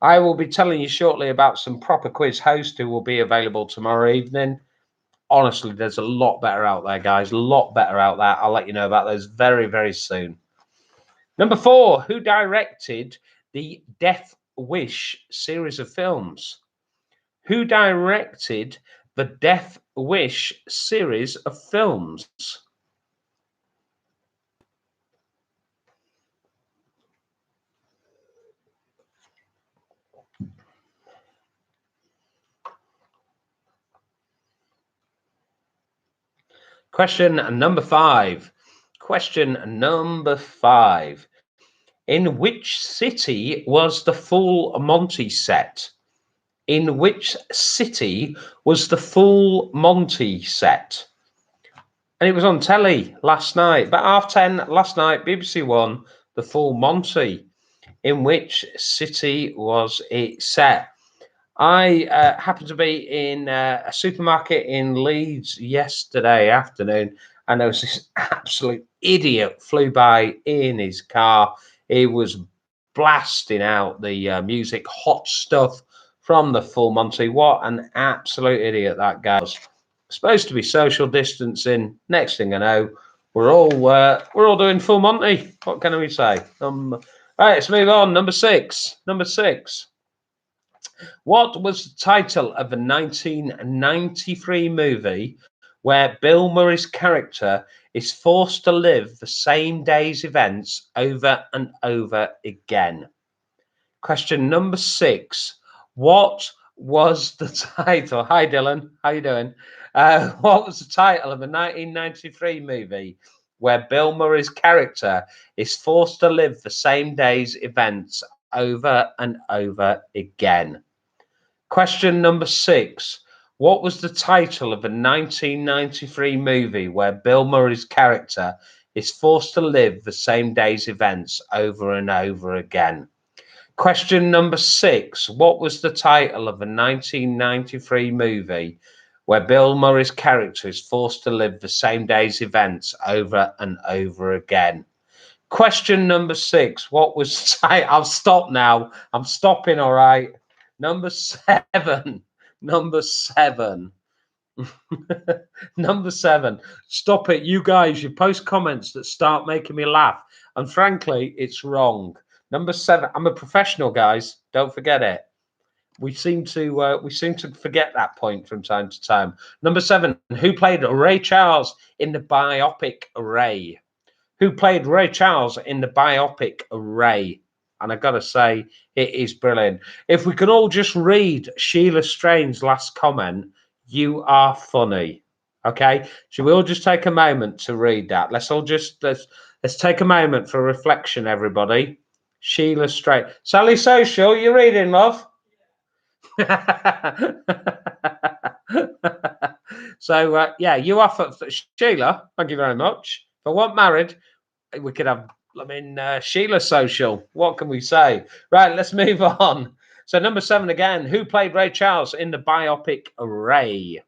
I will be telling you shortly about some proper quiz hosts who will be available tomorrow evening. Honestly, there's a lot better out there, guys. A lot better out there. I'll let you know about those very, very soon. Number 4, who directed the Death Wish series of films? Who directed the Death Wish series of films? Question number 5. Question number 5. In which city was the Full Monty set? In which city was the Full Monty set? And it was on telly last night, about 10:30 last night, BBC One, the Full Monty. In which city was it set? I happened to be in a supermarket in Leeds yesterday afternoon, and there was this absolute idiot flew by in his car. He was blasting out the music, hot stuff from the Full Monty. What an absolute idiot that guy was. Supposed to be social distancing. Next thing I know, we're all doing Full Monty. What can we say? Right, let's move on. Number 6. Number 6. What was the title of a 1993 movie where Bill Murray's character is forced to live the same day's events over and over again? Question number 6. What was the title? Hi, Dylan. How you doing? What was the title of a 1993 movie where Bill Murray's character is forced to live the same day's events over and over again? Question number 6. What was the title of a 1993 movie where Bill Murray's character is forced to live the same day's events over and over again? Question number 6. What was the title of a 1993 movie where Bill Murray's character is forced to live the same day's events over and over again? Question number 6. What was I'll stop now. I'm stopping, all right. Number 7. Number 7. Number 7. Stop it. You guys, you post comments that start making me laugh. And frankly, it's wrong. Number 7. I'm a professional, guys. Don't forget it. We seem to forget that point from time to time. Number 7. Who played Ray Charles in the biopic Ray? Who played Ray Charles in the biopic Ray? And I gotta say, it is brilliant. If we can all just read Sheila Strain's last comment, you are funny. Okay, should we all just take a moment to read that? Let's take a moment for reflection, everybody. Sheila Strain. Sally Social, you reading, love? So, yeah, you offer Sheila. Thank you very much. If I want married, we could have, Sheila social. What can we say? Right, let's move on. So, number 7 again. Who played Ray Charles in the biopic Ray?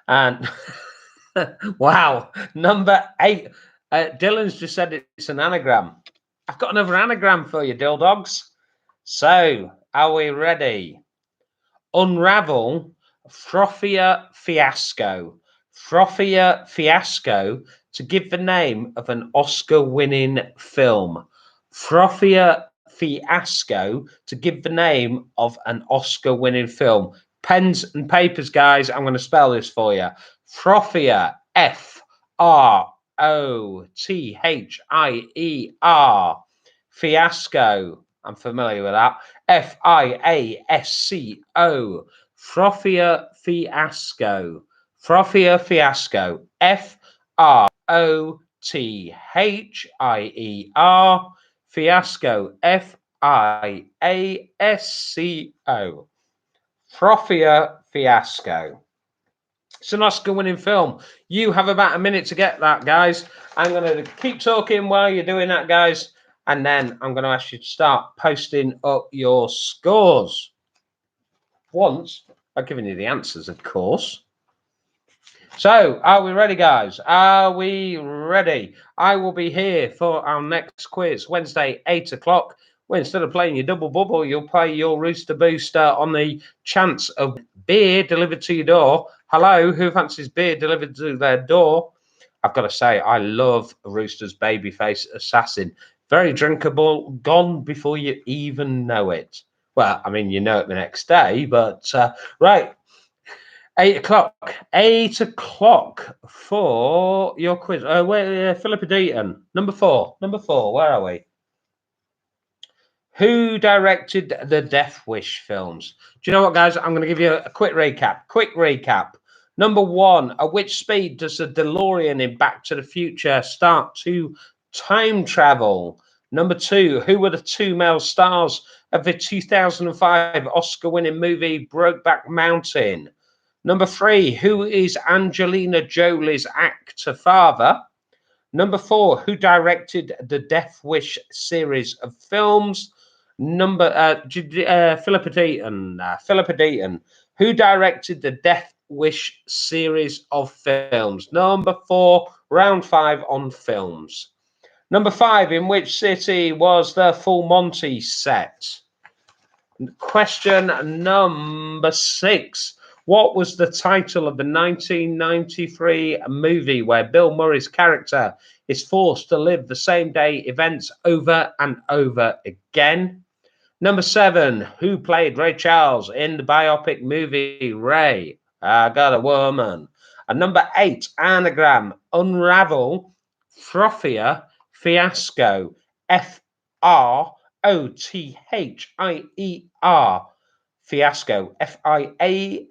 And wow, number 8. Dylan's just said it's an anagram. I've got another anagram for you, Dill Dogs. So, are we ready? Unravel, Frothia Fiasco. Frothia Fiasco to give the name of an Oscar-winning film. Frothia Fiasco to give the name of an Oscar-winning film. Pens and papers, guys. I'm going to spell this for you. Frothia, F-R-O-T-H-I-E-R. Fiasco. I'm familiar with that. F-I-A-S-C-O. Frothia Fiasco. Frothia Fiasco. F-R-O-T-H-I-E-R. Fiasco. F-I-A-S-C-O. Frothia Fiasco. It's an Oscar-winning film. You have about a minute to get that, guys. I'm going to keep talking while you're doing that, guys. And then I'm going to ask you to start posting up your scores. Once I've given you the answers, of course. So, are we ready, guys? Are we ready? I will be here for our next quiz, Wednesday, 8 o'clock. Where instead of playing your double bubble, you'll play your Rooster Booster on the chance of beer delivered to your door. Hello, who fancies beer delivered to their door? I've got to say, I love Rooster's Babyface Assassin. Very drinkable, gone before you even know it. Well, I mean, you know it the next day, but right. 8 o'clock. 8 o'clock for your quiz. Where Philippa Deaton. Number 4. Number 4. Where are we? Who directed the Death Wish films? Do you know what, guys? I'm going to give you a quick recap. Quick recap. Number 1. At which speed does the DeLorean in Back to the Future start to time travel? Number 2. Who were the 2 male stars of the 2005 Oscar-winning movie Brokeback Mountain? Number 3, who is Angelina Jolie's actor father? Number 4, who directed the Death Wish series of films? Philippa Deaton. Philippa Deaton. Who directed the Death Wish series of films? Number 4, round 5 on films. Number 5, in which city was the Full Monty set? Question number 6. What was the title of the 1993 movie where Bill Murray's character is forced to live the same day events over and over again? Number 7. Who played Ray Charles in the biopic movie Ray? I Got a Woman. And number 8. Anagram. Unravel. Frothia Fiasco. F-R-O-T-H-I-E-R. Fiasco. F-I-A-S-C-O.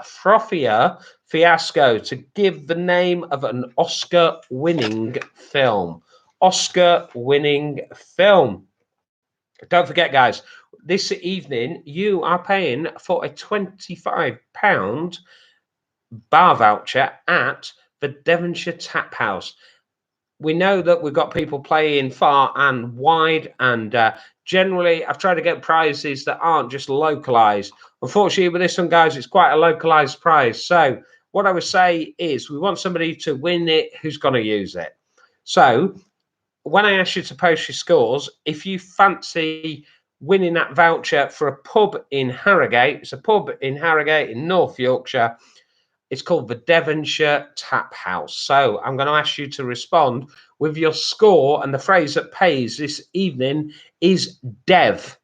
Frothia Fiasco to give the name of an Oscar-winning film. Oscar-winning film. Don't forget, guys, this evening you are paying for a £25 bar voucher at the Devonshire Tap House. We know that we've got people playing far and wide, and generally I've tried to get prizes that aren't just localized. Unfortunately, with this one, guys, it's quite a localized prize. So what I would say is we want somebody to win it who's going to use it. So when I ask you to post your scores, if you fancy winning that voucher for a pub in Harrogate, it's a pub in Harrogate in North Yorkshire. It's called the Devonshire Tap House. So I'm going to ask you to respond with your score, and the phrase that pays this evening is DEV.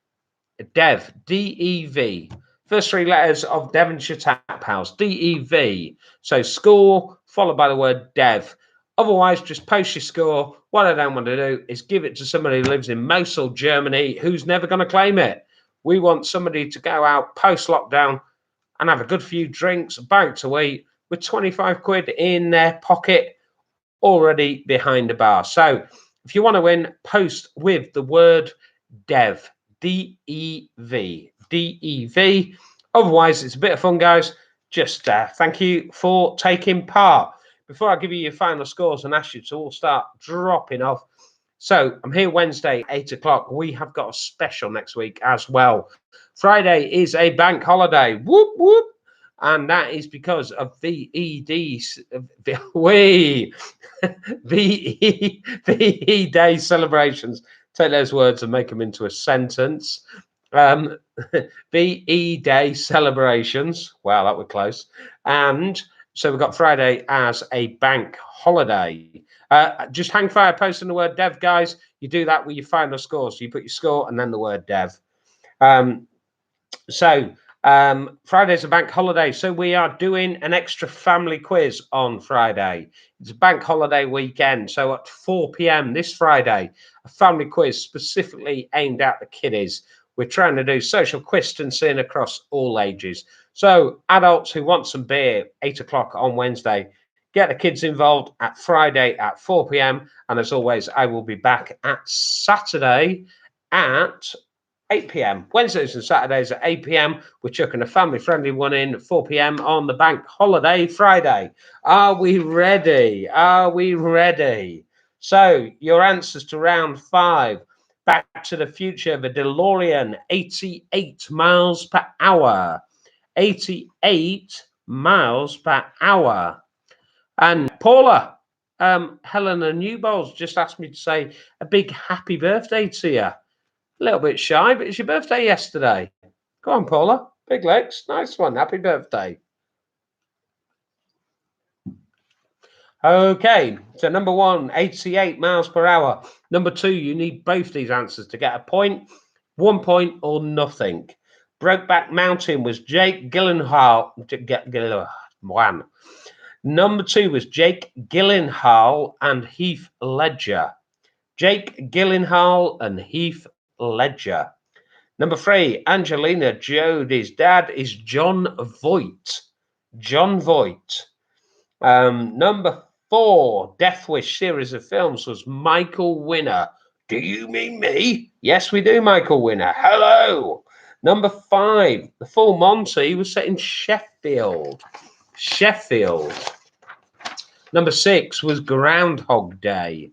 DEV, D-E-V. First 3 letters of Devonshire Tap House, D-E-V. So score followed by the word DEV. Otherwise, just post your score. What I don't want to do is give it to somebody who lives in Mosul, Germany, who's never going to claim it. We want somebody to go out post-lockdown and have a good few drinks, about to eat, with 25 quid in their pocket already behind the bar. So if you want to win, post with the word DEV, D-E-V, D-E-V. Otherwise, it's a bit of fun, guys. Just thank you for taking part. Before I give you your final scores and ask you to all start dropping off. So I'm here Wednesday, 8 o'clock. We have got a special next week as well. Friday is a bank holiday. Whoop, whoop. And that is because of VED Day celebrations. Take those words and make them into a sentence. VE Day celebrations. Wow, that was close. And so we've got Friday as a bank holiday. Just hang fire, post in the word dev, guys. You do that with your final score. So you put your score and then the word dev. Friday's a bank holiday, so we are doing an extra family quiz on Friday. It's a bank holiday weekend, so at 4 p.m. this Friday, a family quiz specifically aimed at the kiddies. We're trying to do social distancing across all ages. So adults who want some beer, 8 o'clock on Wednesday, get the kids involved at Friday at 4 p.m. And as always, I will be back at Saturday at 8 p.m. Wednesdays and Saturdays at 8 p.m. We're chucking a family-friendly one in at 4 p.m. on the bank holiday Friday. Are we ready? Are we ready? So your answers to round 5. Back to the Future, the DeLorean, 88 miles per hour. 88 miles per hour. And Paula, Helena Newbolds just asked me to say a big happy birthday to you. A little bit shy, but it's your birthday yesterday. Go on, Paula. Big legs. Nice one. Happy birthday. Okay, so number 1, 88 miles per hour. Number 2, you need both these answers to get a point. 1 point or nothing. Brokeback Mountain was Jake Gyllenhaal. One. Number 2 was Jake Gyllenhaal and Heath Ledger. Jake Gyllenhaal and Heath Ledger. Number 3, Angelina Jolie's dad is Jon Voight. Jon Voight. Number 4, Death Wish series of films was Michael Winner. Do you mean me? Yes, we do, Michael Winner. Hello. Number 5, The Full Monty was set in Sheffield. Sheffield. Number 6 was Groundhog Day.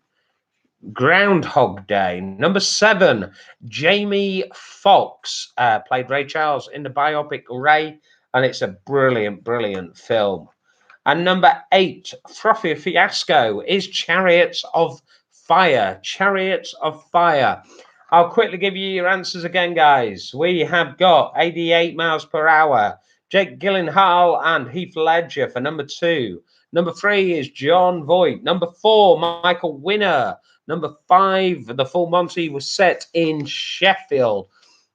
Groundhog Day. Number 7, Jamie Foxx played Ray Charles in the biopic Ray, and it's a brilliant, brilliant film. And number 8, Frothy Fiasco is Chariots of Fire. Chariots of Fire. I'll quickly give you your answers again, guys. We have got 88 miles per hour. Jake Gyllenhaal and Heath Ledger for number 2. Number 3 is Jon Voight. Number 4, Michael Winner. Number 5, The Full Monty was set in Sheffield.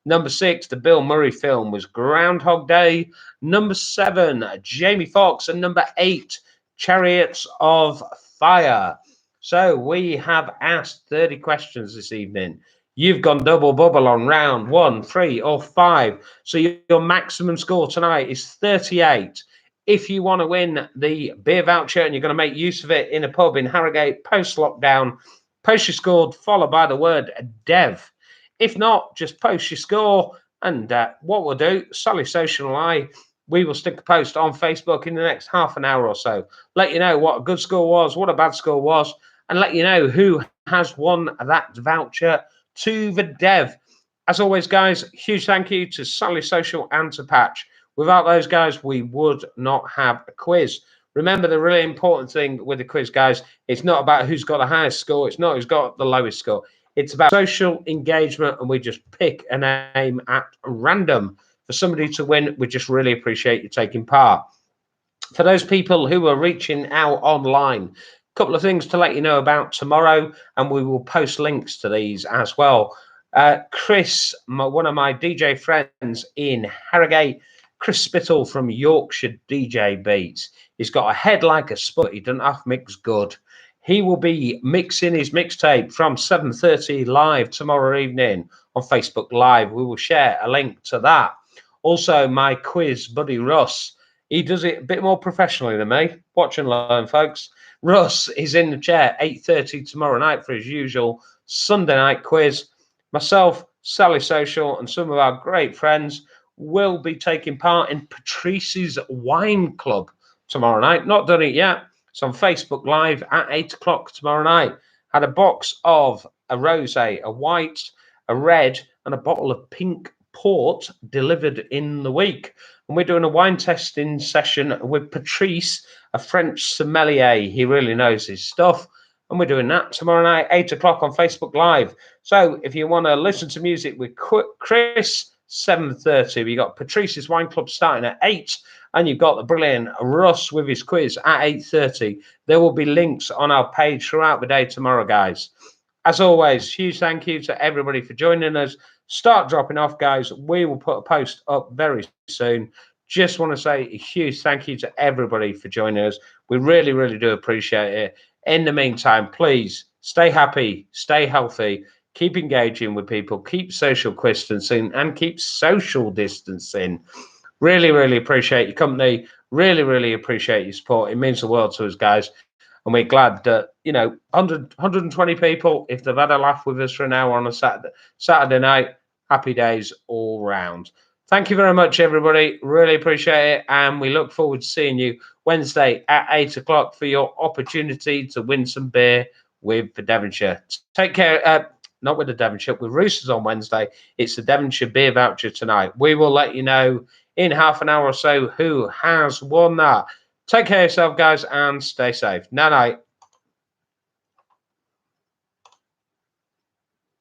Number 6, the Bill Murray film was Groundhog Day. Number 7, Jamie Foxx. And number 8, Chariots of Fire. So we have asked 30 questions this evening. You've gone double bubble on round 1, 3, or 5. So your maximum score tonight is 38. If you want to win the beer voucher and you're going to make use of it in a pub in Harrogate post-lockdown, post your score followed by the word dev. If not, just post your score. And what we'll do, Sally Social and I, we will stick a post on Facebook in the next half an hour or so. Let you know what a good score was, what a bad score was, and let you know who has won that voucher to the dev. As always, guys, huge thank you to Sally Social and to Patch. Without those guys, we would not have a quiz. Remember, the really important thing with the quiz, guys, it's not about who's got the highest score. It's not who's got the lowest score. It's about social engagement, and we just pick a name at random for somebody to win. We just really appreciate you taking part. For those people who are reaching out online, a couple of things to let you know about tomorrow, and we will post links to these as well. Chris, one of my DJ friends in Harrogate, Chris Spittle from Yorkshire DJ Beats. He's got a head like a spud. He doesn't have to mix good. He will be mixing his mixtape from 7:30 live tomorrow evening on Facebook Live. We will share a link to that. Also, my quiz buddy Russ, he does it a bit more professionally than me. Watch and learn, folks. Russ is in the chair 8:30 tomorrow night for his usual Sunday night quiz. Myself, Sally Social, and some of our great friends will be taking part in Patrice's Wine Club tomorrow night. Not done it yet. It's on Facebook Live at 8 o'clock tomorrow night. Had a box of a rosé, a white, a red, and a bottle of pink port delivered in the week. And we're doing a wine testing session with Patrice, a French sommelier. He really knows his stuff. And we're doing that tomorrow night, 8 o'clock on Facebook Live. So if you want to listen to music with Chris, 7:30. We got Patrice's Wine Club starting at 8, and you've got the brilliant Russ with his quiz at 8:30. There will be links on our page throughout the day tomorrow, guys. As always, huge thank you to everybody for joining us. Start dropping off, guys. We will put a post up very soon. Just want to say a huge thank you to everybody for joining us. We really, really do appreciate it. In the meantime, please stay happy, stay healthy, keep engaging with people, keep social distancing, and keep social distancing. Really, really appreciate your company. Really, really appreciate your support. It means the world to us, guys. And we're glad that, 120 people, if they've had a laugh with us for an hour on a Saturday night, happy days all round. Thank you very much, everybody. Really appreciate it. And we look forward to seeing you Wednesday at 8 o'clock for your opportunity to win some beer with the Devonshire. Take care. Not with the Devonshire, with Roosters on Wednesday. It's the Devonshire beer voucher tonight. We will let you know in half an hour or so who has won that. Take care of yourself, guys, and stay safe. Night night.